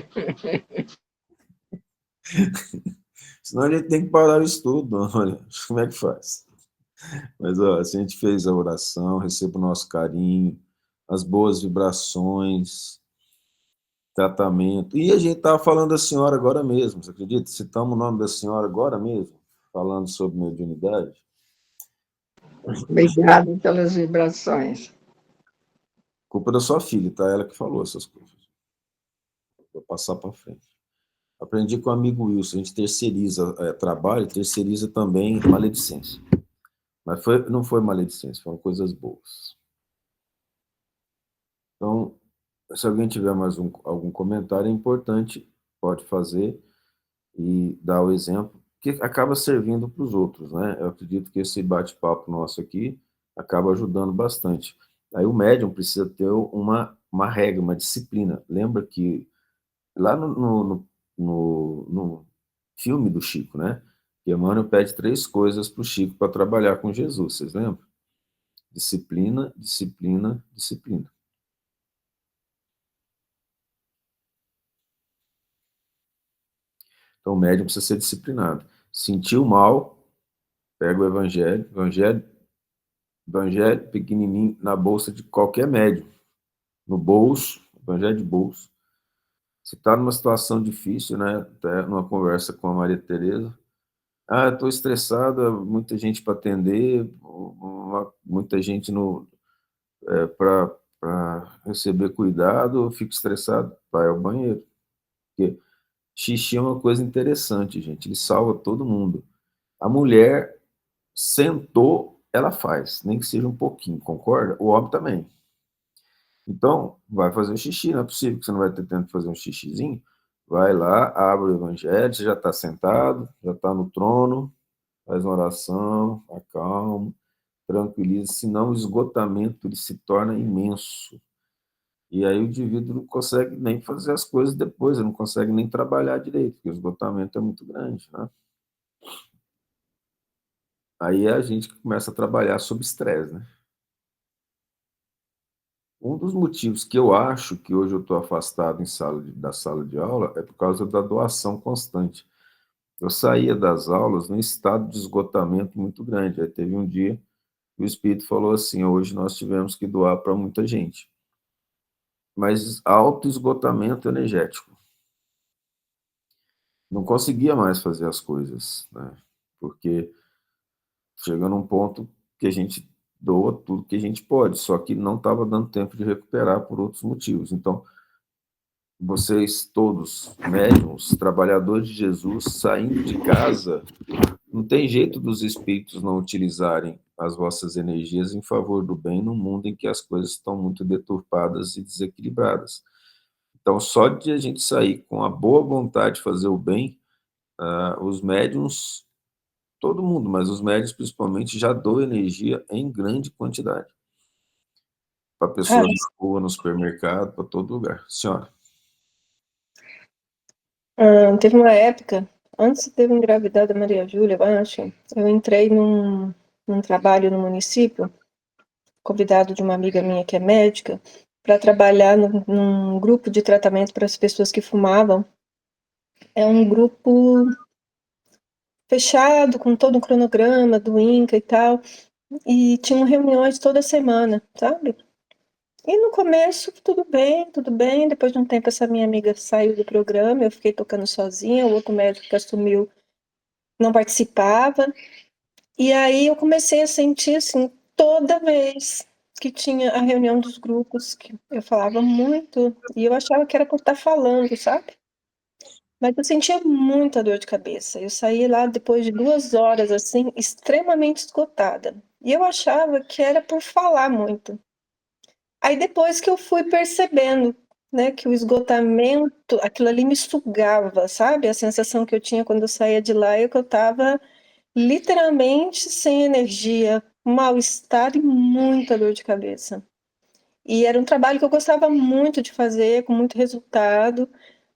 B: Senão a gente tem que parar o estudo, olha, como é que faz? Mas ó, a gente fez a oração, receba o nosso carinho, as boas vibrações, tratamento. E a gente estava falando da senhora agora mesmo, você acredita? Citamos o nome da senhora agora mesmo, falando sobre mediunidade.
G: Obrigada pelas vibrações.
B: Culpa da sua filha, tá? Ela que falou essas coisas. Vou passar para frente. Aprendi com o amigo Wilson, a gente terceiriza trabalho, terceiriza também maledicência. Mas não foi maledicência, foram coisas boas. Então, se alguém tiver mais algum comentário, é importante, pode fazer e dar o exemplo, que acaba servindo para os outros, né? Eu acredito que esse bate-papo nosso aqui acaba ajudando bastante. Aí o médium precisa ter uma regra, uma disciplina. Lembra que lá no filme do Chico, né? Que Emmanuel pede 3 coisas para o Chico para trabalhar com Jesus, vocês lembram? Disciplina, disciplina, disciplina. Então, o médium precisa ser disciplinado. Sentiu mal, pega o evangelho pequenininho na bolsa de qualquer médium, no bolso, evangelho de bolso. Se está numa situação difícil, né, até numa conversa com a Maria Tereza, estou estressada, muita gente para atender, muita gente para receber cuidado, eu fico estressado, vai ao banheiro. Porque xixi é uma coisa interessante, gente, ele salva todo mundo. A mulher sentou, ela faz, nem que seja um pouquinho, concorda? O homem também. Então, vai fazer um xixi, não é possível que você não vai ter tempo de fazer um xixizinho. Vai lá, abre o evangelho, você já está sentado, já está no trono, faz uma oração, acalma, tranquiliza, senão o esgotamento ele se torna imenso. E aí o indivíduo não consegue nem fazer as coisas depois, ele não consegue nem trabalhar direito, porque o esgotamento é muito grande, né? Aí é a gente que começa a trabalhar sob estresse, né? Um dos motivos que eu acho que hoje eu estou afastado da sala de aula é por causa da doação constante. Eu saía das aulas num estado de esgotamento muito grande. Aí teve um dia que o Espírito falou assim: hoje nós tivemos que doar para muita gente. Mas alto esgotamento energético. Não conseguia mais fazer as coisas, né? Porque chega num ponto que a gente doa tudo que a gente pode, só que não estava dando tempo de recuperar por outros motivos. Então, vocês todos, médiuns, trabalhadores de Jesus, saindo de casa, não tem jeito dos espíritos não utilizarem as vossas energias em favor do bem num mundo em que as coisas estão muito deturpadas e desequilibradas. Então, só de a gente sair com a boa vontade de fazer o bem, os médiuns, todo mundo, mas os médiuns principalmente, já doam energia em grande quantidade. Para pessoas na rua, no supermercado, para todo lugar. Senhora.
A: Teve uma época, antes de eu engravidar da Maria Júlia, eu acho, eu entrei num trabalho no município, convidado de uma amiga minha que é médica, para trabalhar num grupo de tratamento para as pessoas que fumavam. É um grupo fechado, com todo um cronograma do INCA e tal, e tinham reuniões toda semana, sabe? E no começo, tudo bem. Depois de um tempo, essa minha amiga saiu do programa, eu fiquei tocando sozinha, o outro médico que assumiu não participava. E aí eu comecei a sentir, assim, toda vez que tinha a reunião dos grupos, que eu falava muito, e eu achava que era por estar falando, sabe? Mas eu sentia muita dor de cabeça. Eu saí lá depois de 2 horas, assim, extremamente esgotada. E eu achava que era por falar muito. Aí depois que eu fui percebendo, né, que o esgotamento, aquilo ali me sugava, sabe? A sensação que eu tinha quando eu saía de lá é que eu estava literalmente sem energia, mal-estar e muita dor de cabeça. E era um trabalho que eu gostava muito de fazer, com muito resultado,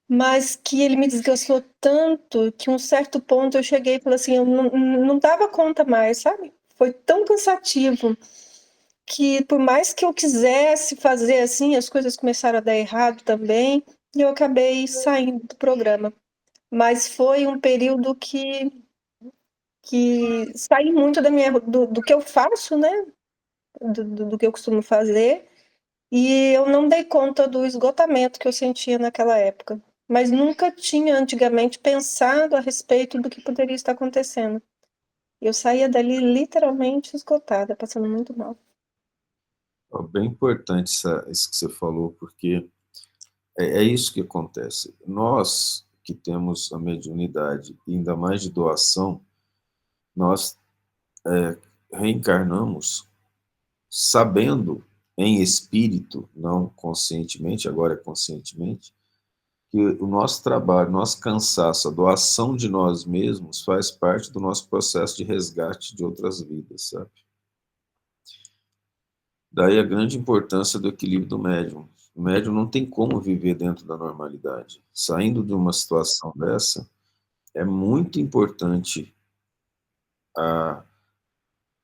A: mas que ele me desgastou tanto que um certo ponto eu cheguei e falei assim, eu não dava conta mais, sabe? Foi tão cansativo que por mais que eu quisesse fazer assim, as coisas começaram a dar errado também, e eu acabei saindo do programa. Mas foi um período que saí muito do que eu faço, né? Do que eu costumo fazer, e eu não dei conta do esgotamento que eu sentia naquela época. Mas nunca tinha antigamente pensado a respeito do que poderia estar acontecendo. Eu saía dali literalmente esgotada, passando muito mal.
B: Bem importante isso que você falou, porque é isso que acontece. Nós que temos a mediunidade, e ainda mais de doação, nós reencarnamos sabendo em espírito, não conscientemente, agora é conscientemente, que o nosso trabalho, nosso cansaço, a doação de nós mesmos faz parte do nosso processo de resgate de outras vidas, sabe? Daí a grande importância do equilíbrio do médium. O médium não tem como viver dentro da normalidade. Saindo de uma situação dessa, é muito importante a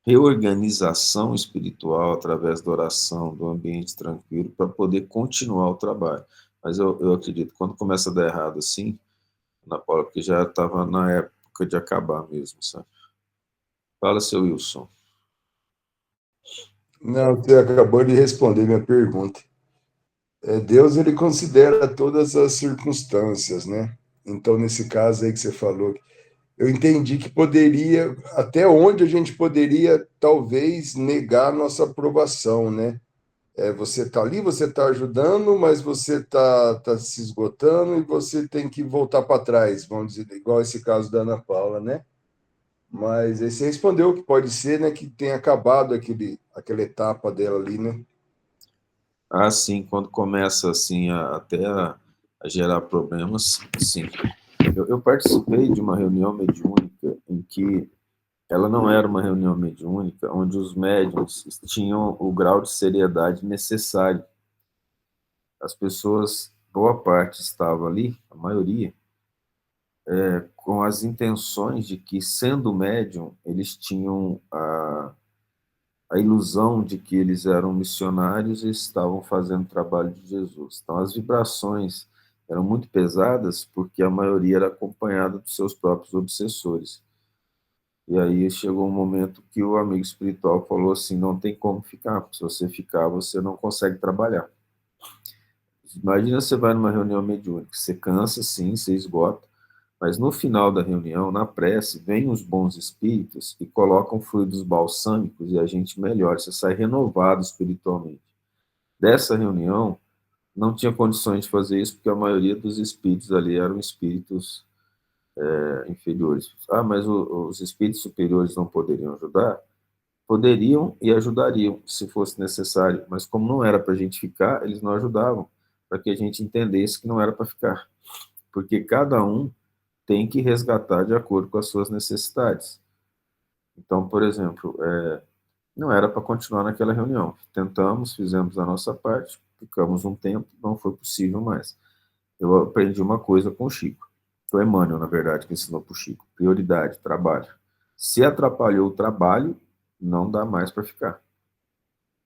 B: reorganização espiritual através da oração, do ambiente tranquilo, para poder continuar o trabalho. Mas eu acredito, quando começa a dar errado assim, Ana Paula, porque já estava na época de acabar mesmo, sabe? Fala, seu Wilson.
D: Não, você acabou de responder minha pergunta. Deus, ele considera todas as circunstâncias, né? Então, nesse caso aí que você falou, eu entendi que poderia, até onde a gente poderia, talvez, negar nossa aprovação, né? Você está ali, você está ajudando, mas você tá se esgotando e você tem que voltar para trás, vamos dizer, igual esse caso da Ana Paula, né? Mas aí você respondeu que pode ser, né, que tenha acabado aquela etapa dela ali, né?
B: Ah, sim, quando começa assim a gerar problemas, sim. Eu participei de uma reunião mediúnica em que ela não era uma reunião mediúnica, onde os médiuns tinham o grau de seriedade necessário. As pessoas, boa parte estava ali, a maioria, com as intenções de que, sendo médium, eles tinham a ilusão de que eles eram missionários e estavam fazendo o trabalho de Jesus. Então, as vibrações eram muito pesadas porque a maioria era acompanhada dos seus próprios obsessores. E aí chegou um momento que o amigo espiritual falou assim, não tem como ficar, se você ficar, você não consegue trabalhar. Imagina você vai numa reunião mediúnica, você cansa, sim, você esgota, mas no final da reunião, na prece, vêm os bons espíritos e colocam fluidos balsâmicos e a gente melhora, você sai renovado espiritualmente. Dessa reunião, não tinha condições de fazer isso, porque a maioria dos espíritos ali eram espíritos inferiores. Ah, mas os espíritos superiores não poderiam ajudar? Poderiam e ajudariam, se fosse necessário, mas como não era para a gente ficar, eles não ajudavam, para que a gente entendesse que não era para ficar. Porque cada um tem que resgatar de acordo com as suas necessidades. Então, por exemplo, não era para continuar naquela reunião. Tentamos, fizemos a nossa parte, ficamos um tempo, não foi possível mais. Eu aprendi uma coisa com o Chico. Foi o Emmanuel, na verdade, que ensinou para o Chico. Prioridade, trabalho. Se atrapalhou o trabalho, não dá mais para ficar.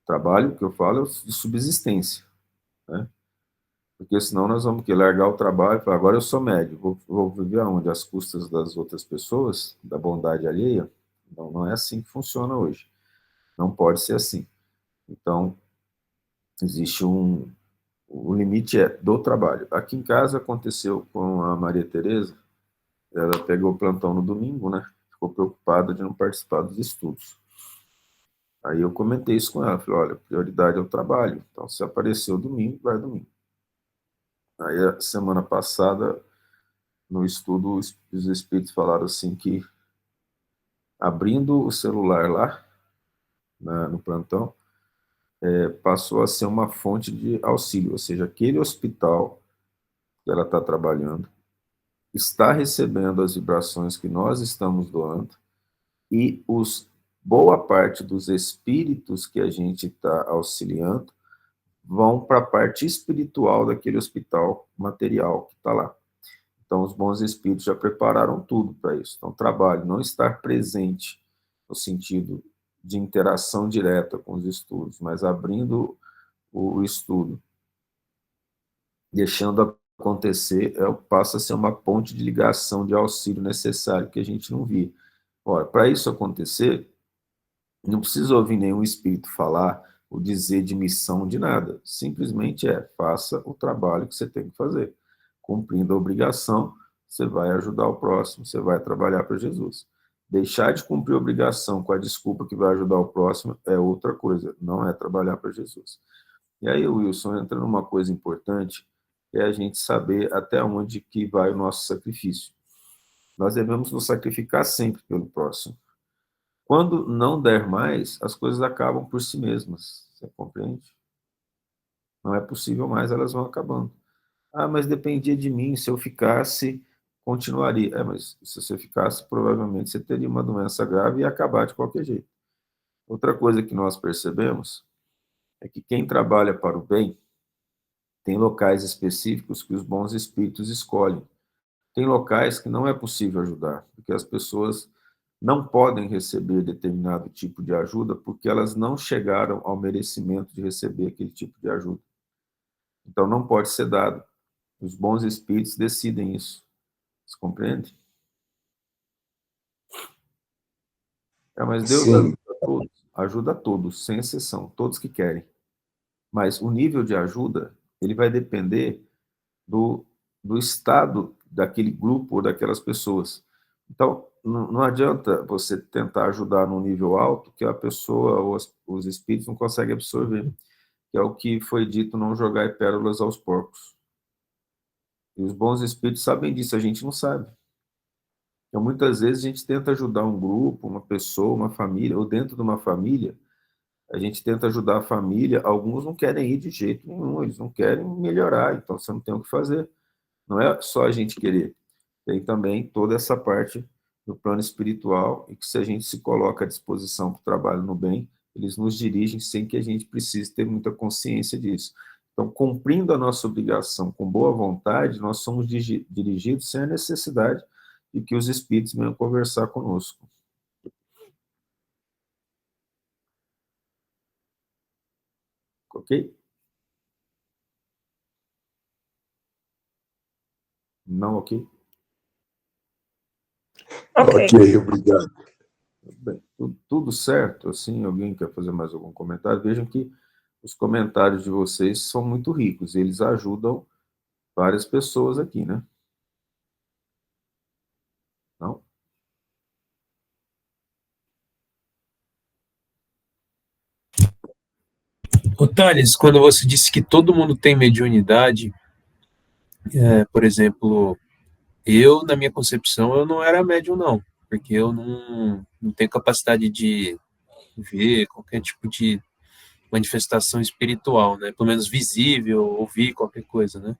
B: Trabalho, que eu falo, é de subsistência, né? Porque senão nós vamos largar o trabalho e falar, agora eu sou médio, vou viver aonde? Às custas das outras pessoas, da bondade alheia? Não é assim que funciona hoje. Não pode ser assim. Então, existe o limite do trabalho. Aqui em casa aconteceu com a Maria Tereza, ela pegou o plantão no domingo, né? Ficou preocupada de não participar dos estudos. Aí eu comentei isso com ela, falei, olha, prioridade é o trabalho, então se apareceu domingo, vai domingo. Aí a semana passada, no estudo, os espíritos falaram assim que, abrindo o celular lá, no plantão, passou a ser uma fonte de auxílio, ou seja, aquele hospital que ela está trabalhando está recebendo as vibrações que nós estamos doando e boa parte dos espíritos que a gente está auxiliando vão para a parte espiritual daquele hospital material que está lá. Então, os bons espíritos já prepararam tudo para isso. Então, trabalho, não estar presente no sentido de interação direta com os estudos, mas abrindo o estudo, deixando acontecer, passa a ser uma ponte de ligação, de auxílio necessário que a gente não via. Ora, para isso acontecer, não precisa ouvir nenhum espírito falar ou dizer de missão de nada. Simplesmente faça o trabalho que você tem que fazer. Cumprindo a obrigação, você vai ajudar o próximo, você vai trabalhar para Jesus. Deixar de cumprir a obrigação com a desculpa que vai ajudar o próximo é outra coisa, não é trabalhar para Jesus. E aí, Wilson, entra numa coisa importante, é a gente saber até onde que vai o nosso sacrifício. Nós devemos nos sacrificar sempre pelo próximo. Quando não der mais, as coisas acabam por si mesmas. Você compreende? Não é possível mais, elas vão acabando. Ah, mas dependia de mim, se eu ficasse, continuaria. Mas se você ficasse, provavelmente você teria uma doença grave e ia acabar de qualquer jeito. Outra coisa que nós percebemos é que quem trabalha para o bem tem locais específicos que os bons espíritos escolhem. Tem locais que não é possível ajudar, porque as pessoas não podem receber determinado tipo de ajuda porque elas não chegaram ao merecimento de receber aquele tipo de ajuda. Então, não pode ser dado. Os bons espíritos decidem isso. Você compreende? Mas Deus
D: Sim,
B: ajuda a todos, sem exceção, todos que querem. Mas o nível de ajuda, ele vai depender do estado daquele grupo ou daquelas pessoas. Então, não adianta você tentar ajudar num nível alto que a pessoa ou os espíritos não conseguem absorver, que é o que foi dito, não jogar pérolas aos porcos. E os bons espíritos sabem disso, a gente não sabe. Então, muitas vezes a gente tenta ajudar um grupo, uma pessoa, uma família, ou dentro de uma família, a gente tenta ajudar a família, alguns não querem ir de jeito nenhum, eles não querem melhorar, então você não tem o que fazer. Não é só a gente querer, tem também toda essa parte do plano espiritual, e que se a gente se coloca à disposição para o trabalho no bem, eles nos dirigem sem que a gente precise ter muita consciência disso. Então, cumprindo a nossa obrigação com boa vontade, nós somos dirigidos sem a necessidade de que os espíritos venham conversar conosco. Ok? Não ok?
A: Ok.
D: Ok, obrigado.
B: Bem, tudo certo, assim, alguém quer fazer mais algum comentário? Vejam que os comentários de vocês são muito ricos, eles ajudam várias pessoas aqui, né? Não?
H: Ô, Thales, quando você disse que todo mundo tem mediunidade, por exemplo, eu, na minha concepção, eu não era médium, não, porque eu não tenho capacidade de ver qualquer tipo de manifestação espiritual, né? Pelo menos visível, ouvir qualquer coisa, né?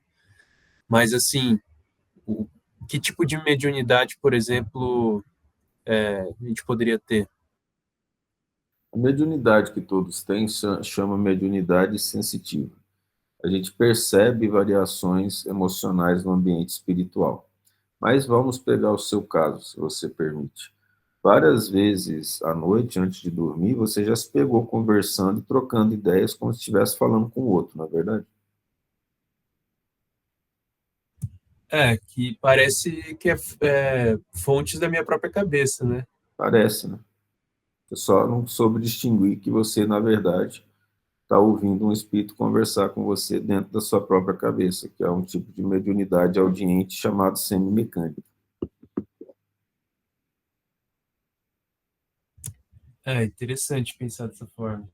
H: Mas, assim, o, que tipo de mediunidade, por exemplo, a gente poderia ter?
B: A mediunidade que todos têm chama mediunidade sensitiva. A gente percebe variações emocionais no ambiente espiritual. Mas vamos pegar o seu caso, se você permite. Várias vezes à noite, antes de dormir, você já se pegou conversando e trocando ideias como se estivesse falando com o outro, não é verdade?
H: Que parece que é fontes da minha própria cabeça, né?
B: Parece, né? Você só não soube distinguir que você, na verdade, está ouvindo um espírito conversar com você dentro da sua própria cabeça, que é um tipo de mediunidade audiente chamado semimecânica.
H: É interessante pensar dessa forma.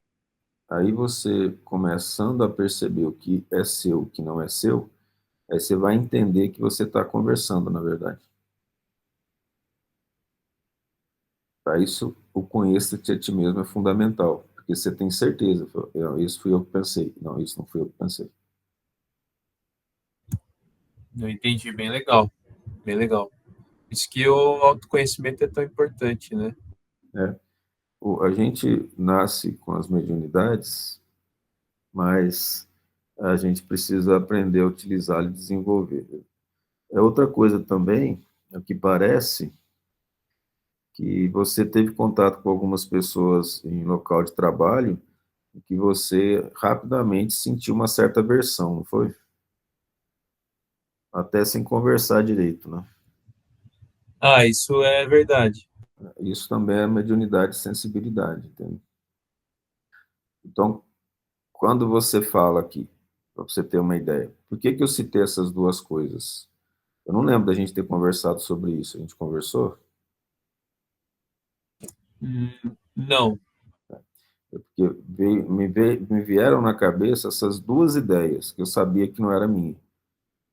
B: Aí você, começando a perceber o que é seu, o que não é seu, aí você vai entender que você está conversando, na verdade. Para isso, o conheça-te a ti mesmo é fundamental, porque você tem certeza. Isso fui eu que pensei. Não, isso não fui eu que pensei.
H: Eu entendi, bem legal, bem legal. Por isso que o autoconhecimento é tão importante, né?
B: É. A gente nasce com as mediunidades, mas a gente precisa aprender a utilizá-la e desenvolver. É outra coisa também, o que parece que você teve contato com algumas pessoas em local de trabalho e que você rapidamente sentiu uma certa aversão, não foi? Até sem conversar direito, né?
H: Ah, isso é verdade.
B: Isso também é mediunidade e sensibilidade, entende? Então, quando você fala aqui, para você ter uma ideia, por que que eu citei essas duas coisas? Eu não lembro da gente ter conversado sobre isso. A gente conversou?
H: Não,
B: É porque me vieram na cabeça essas duas ideias que eu sabia que não era minha.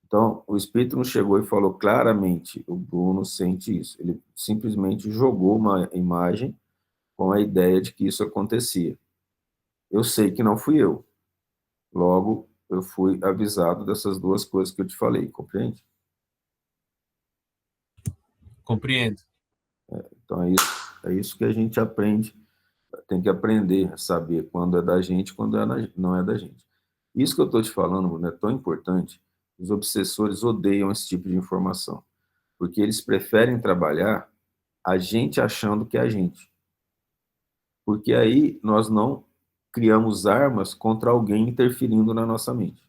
B: Então, o Espírito não chegou e falou claramente, o Bruno sente isso. Ele simplesmente jogou uma imagem com a ideia de que isso acontecia. Eu sei que não fui eu. Logo, eu fui avisado dessas duas coisas que eu te falei, compreende?
H: compreendo.
B: Então, é isso que a gente aprende, tem que aprender a saber quando é da gente e quando não é da gente. Isso que eu estou te falando, Bruno, é tão importante. Os obsessores odeiam esse tipo de informação, porque eles preferem trabalhar a gente achando que é a gente. Porque aí nós não criamos armas contra alguém interferindo na nossa mente.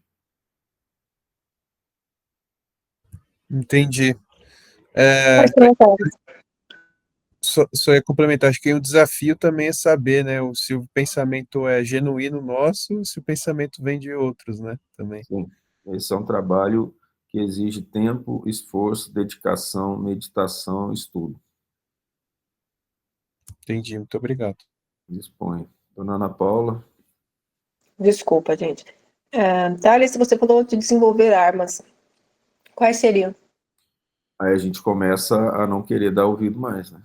H: Entendi.
A: Pode comentar.
H: Só ia complementar, acho que o desafio também é saber, né, se o pensamento é genuíno nosso, se o pensamento vem de outros, né, também.
B: Sim, esse é um trabalho que exige tempo, esforço, dedicação, meditação, estudo.
H: Entendi, muito obrigado.
B: Dispõe. Dona Ana Paula.
A: Desculpa, gente. Thales, você falou de desenvolver armas. Quais seriam?
B: Aí a gente começa a não querer dar ouvido mais, né?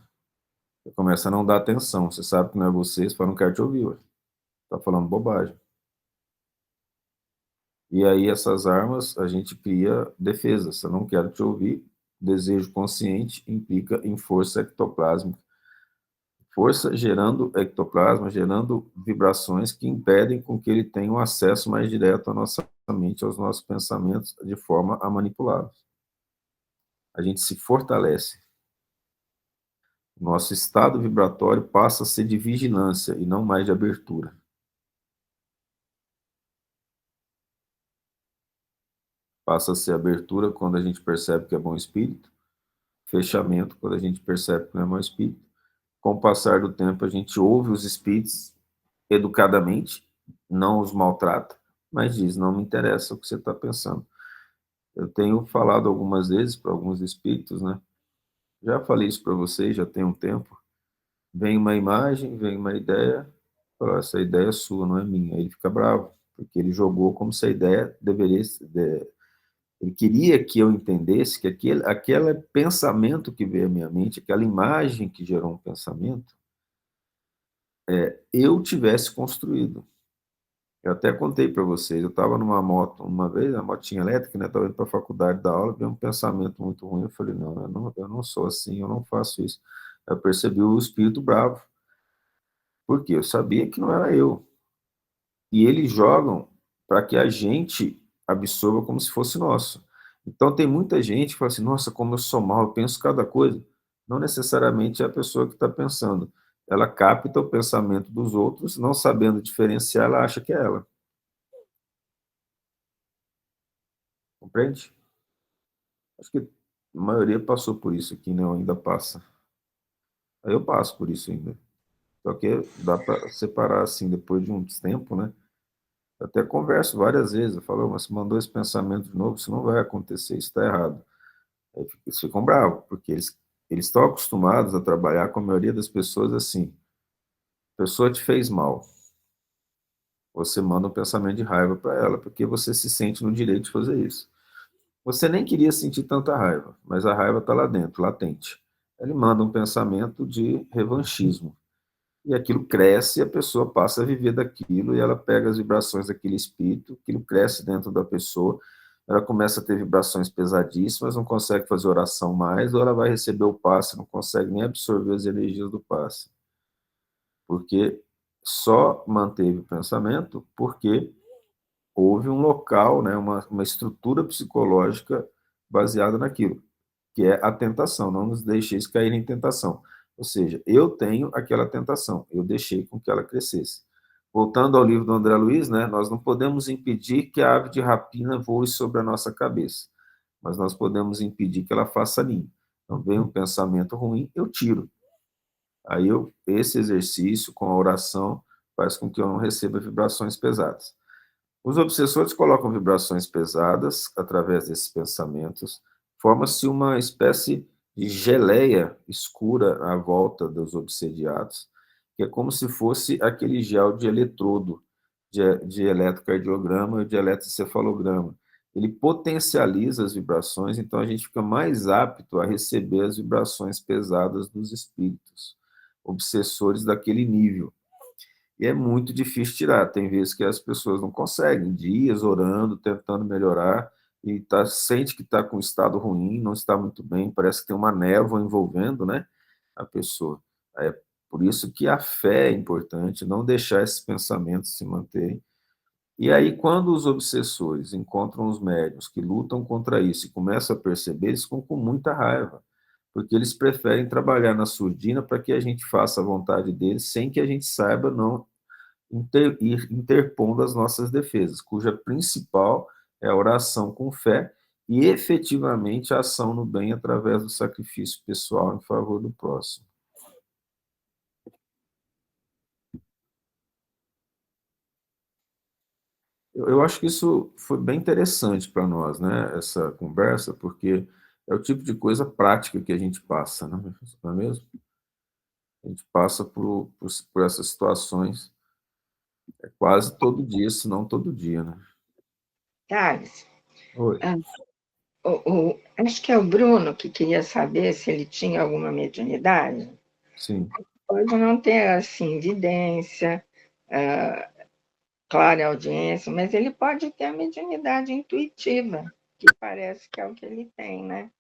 B: Você começa a não dar atenção. Você sabe que não é você fala, não quero te ouvir, ué. Tá falando bobagem. E aí essas armas, a gente cria defesa. Se eu não quero te ouvir, desejo consciente implica em força ectoplásmica. Força gerando ectoplasma, gerando vibrações que impedem com que ele tenha um acesso mais direto à nossa mente, aos nossos pensamentos, de forma a manipulá-los. A gente se fortalece. Nosso estado vibratório passa a ser de vigilância e não mais de abertura. Passa a ser abertura quando a gente percebe que é bom espírito, fechamento quando a gente percebe que não é mau espírito. Com o passar do tempo, a gente ouve os espíritos educadamente, não os maltrata, mas diz, não me interessa o que você está pensando. Eu tenho falado algumas vezes para alguns espíritos, né? Já falei isso para vocês, já tem um tempo. Vem uma imagem, vem uma ideia, fala, essa ideia é sua, não é minha. Aí ele fica bravo, porque ele jogou como se a ideia deveria... Ele queria que eu entendesse que aquele pensamento que veio à minha mente, aquela imagem que gerou um pensamento, eu tivesse construído. Eu até contei para vocês, eu estava numa moto uma vez, uma motinha elétrica, né? Estava indo para a faculdade da aula, veio um pensamento muito ruim, eu falei, não, eu não sou assim, eu não faço isso. Eu percebi o espírito bravo, porque eu sabia que não era eu. E eles jogam para que a gente absorva como se fosse nosso. Então tem muita gente que fala assim, nossa, como eu sou mal, eu penso cada coisa. Não necessariamente é a pessoa que está pensando. Ela capta o pensamento dos outros, não sabendo diferenciar, ela acha que é ela. Compreende? Acho que a maioria passou por isso aqui, né? Ou ainda passa. Aí eu passo por isso ainda. Só que dá para separar assim, depois de um tempo, né? Eu até converso várias vezes, eu falo, mas você mandou esse pensamento de novo, isso não vai acontecer, isso está errado. Aí eles ficam bravos, porque eles estão acostumados a trabalhar com a maioria das pessoas assim. A pessoa te fez mal. Você manda um pensamento de raiva para ela, porque você se sente no direito de fazer isso. Você nem queria sentir tanta raiva, mas a raiva está lá dentro, latente. Ele manda um pensamento de revanchismo. E aquilo cresce e a pessoa passa a viver daquilo e ela pega as vibrações daquele espírito, aquilo cresce dentro da pessoa, ela começa a ter vibrações pesadíssimas, não consegue fazer oração mais, ou ela vai receber o passe, não consegue nem absorver as energias do passe. Porque só manteve o pensamento porque houve um local, né, uma estrutura psicológica baseada naquilo, que é a tentação, não nos deixeis cair em tentação. Ou seja, eu tenho aquela tentação, eu deixei com que ela crescesse. Voltando ao livro do André Luiz, né, nós não podemos impedir que a ave de rapina voe sobre a nossa cabeça, mas nós podemos impedir que ela faça ninho. Então, vem um pensamento ruim, eu tiro. Aí, esse exercício com a oração faz com que eu não receba vibrações pesadas. Os obsessores colocam vibrações pesadas através desses pensamentos, forma-se uma espécie de geleia escura à volta dos obsediados, que é como se fosse aquele gel de eletrodo, de eletrocardiograma e de eletroencefalograma. Ele potencializa as vibrações, então a gente fica mais apto a receber as vibrações pesadas dos espíritos, obsessores daquele nível. E é muito difícil tirar. Tem vezes que as pessoas não conseguem, dias orando, tentando melhorar, e sente que está com um estado ruim, não está muito bem, parece que tem uma névoa envolvendo, né, a pessoa. É por isso que a fé é importante, não deixar esses pensamentos se manterem. E aí, quando os obsessores encontram os médiuns que lutam contra isso e começam a perceber, eles ficam com muita raiva, porque eles preferem trabalhar na surdina para que a gente faça a vontade deles sem que a gente saiba não ir interpondo as nossas defesas, cuja principal é a oração com fé e efetivamente a ação no bem através do sacrifício pessoal em favor do próximo. Eu acho que isso foi bem interessante para nós, né, essa conversa, porque é o tipo de coisa prática que a gente passa, né? Não é mesmo? A gente passa por essas situações quase todo dia, se não todo dia, né?
G: Thales,
B: Oi.
G: acho que é o Bruno que queria saber se ele tinha alguma mediunidade.
B: Sim.
G: Pode não ter, assim, vidência, clara audiência, mas ele pode ter a mediunidade intuitiva, que parece que é o que ele tem, né?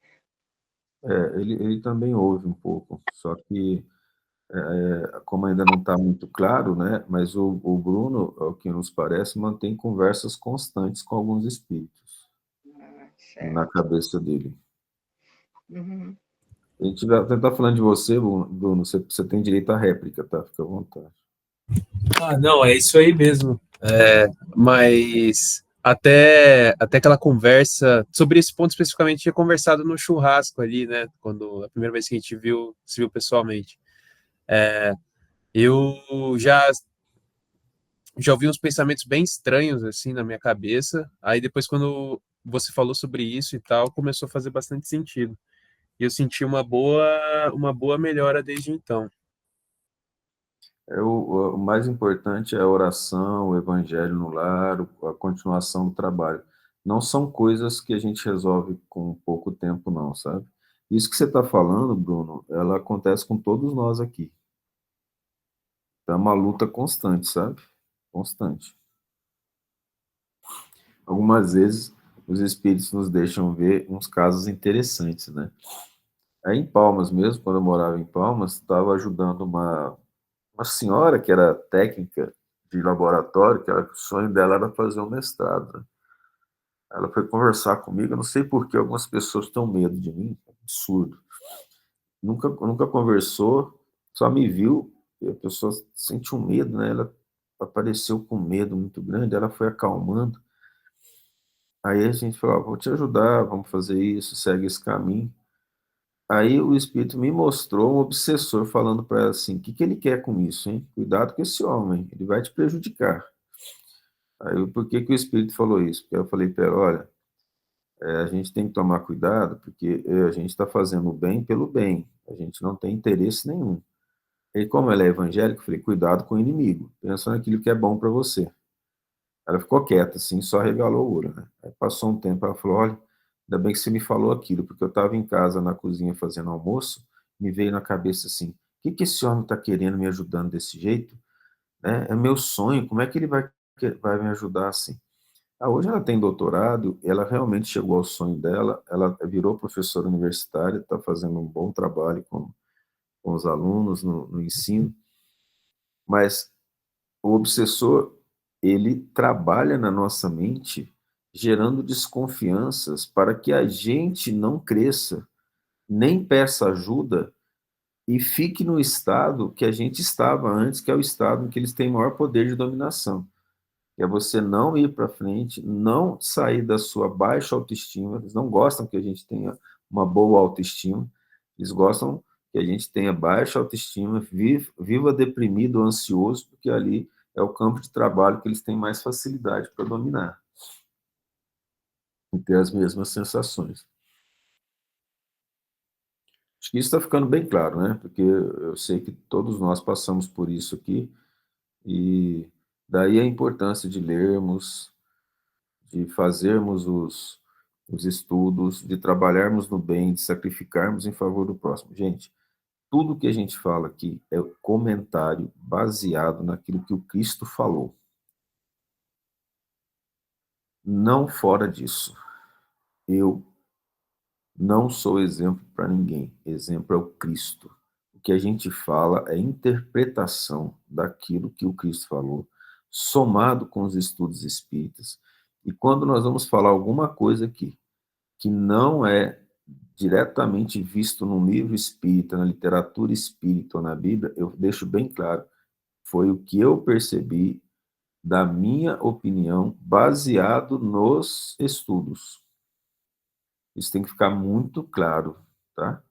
B: Ele também ouve um pouco, só que, como ainda não está muito claro, né, mas o Bruno, ao que nos parece, mantém conversas constantes com alguns espíritos na cabeça dele.
G: Uhum.
B: A gente vai tentar falando de você, Bruno, você tem direito à réplica, tá? Fica à vontade.
H: Não, é isso aí mesmo. Mas Até aquela conversa, sobre esse ponto especificamente, tinha conversado no churrasco ali, né? Quando a primeira vez que a gente se viu pessoalmente. Eu já ouvi uns pensamentos bem estranhos assim na minha cabeça. Aí depois, quando você falou sobre isso e tal, começou a fazer bastante sentido. E eu senti uma boa melhora desde então.
B: O mais importante é a oração, o evangelho no lar, a continuação do trabalho. Não são coisas que a gente resolve com pouco tempo, não, sabe? Isso que você está falando, Bruno, ela acontece com todos nós aqui. É uma luta constante, sabe? Constante. Algumas vezes os espíritos nos deixam ver uns casos interessantes, né? Aí em Palmas mesmo, quando eu morava em Palmas, estava ajudando uma senhora que era técnica de laboratório, o sonho dela era fazer um mestrado, né? Ela foi conversar comigo, eu não sei por que algumas pessoas têm medo de mim, absurdo. Nunca conversou, só me viu, e a pessoa sentiu medo, né? Ela apareceu com medo muito grande, ela foi acalmando. Aí a gente falou, vou te ajudar, vamos fazer isso, segue esse caminho. Aí o espírito me mostrou um obsessor falando para ela assim, o que ele quer com isso, hein? Cuidado com esse homem, ele vai te prejudicar. Aí por que o espírito falou isso? Porque eu falei para ela, olha, a gente tem que tomar cuidado, porque a gente está fazendo o bem pelo bem, a gente não tem interesse nenhum. E como ela é evangélica, eu falei, cuidado com o inimigo, pensa naquilo que é bom para você. Ela ficou quieta, assim, só regalou o olho, né? Aí passou um tempo, ela falou, olha, ainda bem que você me falou aquilo, porque eu estava em casa, na cozinha, fazendo almoço, me veio na cabeça assim, o que esse homem está querendo me ajudando desse jeito? Né? É meu sonho, como é que ele vai me ajudar assim? Hoje ela tem doutorado, ela realmente chegou ao sonho dela, ela virou professora universitária, está fazendo um bom trabalho com os alunos no ensino, mas o obsessor, ele trabalha na nossa mente gerando desconfianças para que a gente não cresça, nem peça ajuda e fique no estado que a gente estava antes, que é o estado em que eles têm maior poder de dominação. É você não ir para frente, não sair da sua baixa autoestima. Eles não gostam que a gente tenha uma boa autoestima. Eles gostam que a gente tenha baixa autoestima, viva deprimido, ansioso, porque ali é o campo de trabalho que eles têm mais facilidade para dominar e ter as mesmas sensações. Acho que isso está ficando bem claro, né? Porque eu sei que todos nós passamos por isso aqui e daí a importância de lermos, de fazermos os estudos, de trabalharmos no bem, de sacrificarmos em favor do próximo. Gente, tudo que a gente fala aqui é comentário baseado naquilo que o Cristo falou. Não fora disso. Eu não sou exemplo para ninguém. Exemplo é o Cristo. O que a gente fala é interpretação daquilo que o Cristo falou, somado com os estudos espíritas. E quando nós vamos falar alguma coisa aqui que não é diretamente visto num livro espírita, na literatura espírita ou na Bíblia, eu deixo bem claro, foi o que eu percebi da minha opinião, baseado nos estudos. Isso tem que ficar muito claro, tá?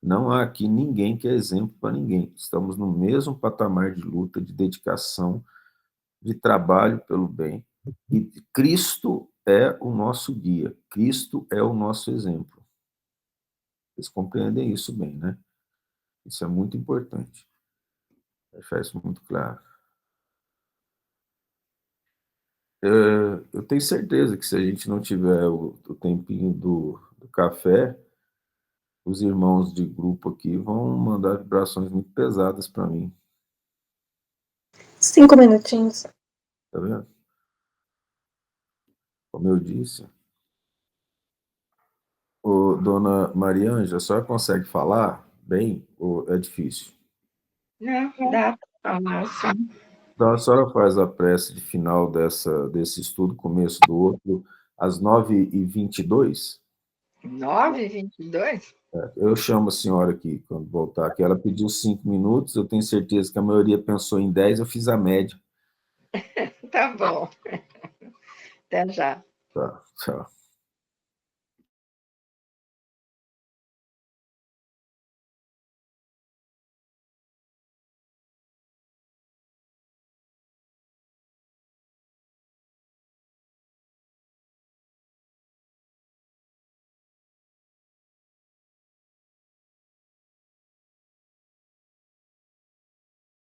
B: Não há aqui ninguém que é exemplo para ninguém. Estamos no mesmo patamar de luta, de dedicação, de trabalho pelo bem. E Cristo é o nosso guia, Cristo é o nosso exemplo. Vocês compreendem isso bem, né? Isso é muito importante. Deixar isso muito claro. Eu tenho certeza que se a gente não tiver o tempinho do café, os irmãos de grupo aqui vão mandar vibrações muito pesadas para mim.
A: 5 minutinhos.
B: Tá vendo? Como eu disse. Dona Maria Ângela, a senhora consegue falar bem ou é difícil?
G: Não, dá para falar assim.
B: Então, a senhora faz a prece de final desse estudo, começo do outro, às 9h22?
G: 9h22?
B: Eu chamo a senhora aqui, quando voltar, que ela pediu 5 minutos, eu tenho certeza que a maioria pensou em 10, eu fiz a média.
G: Tá bom. Até já.
B: Tá, tchau.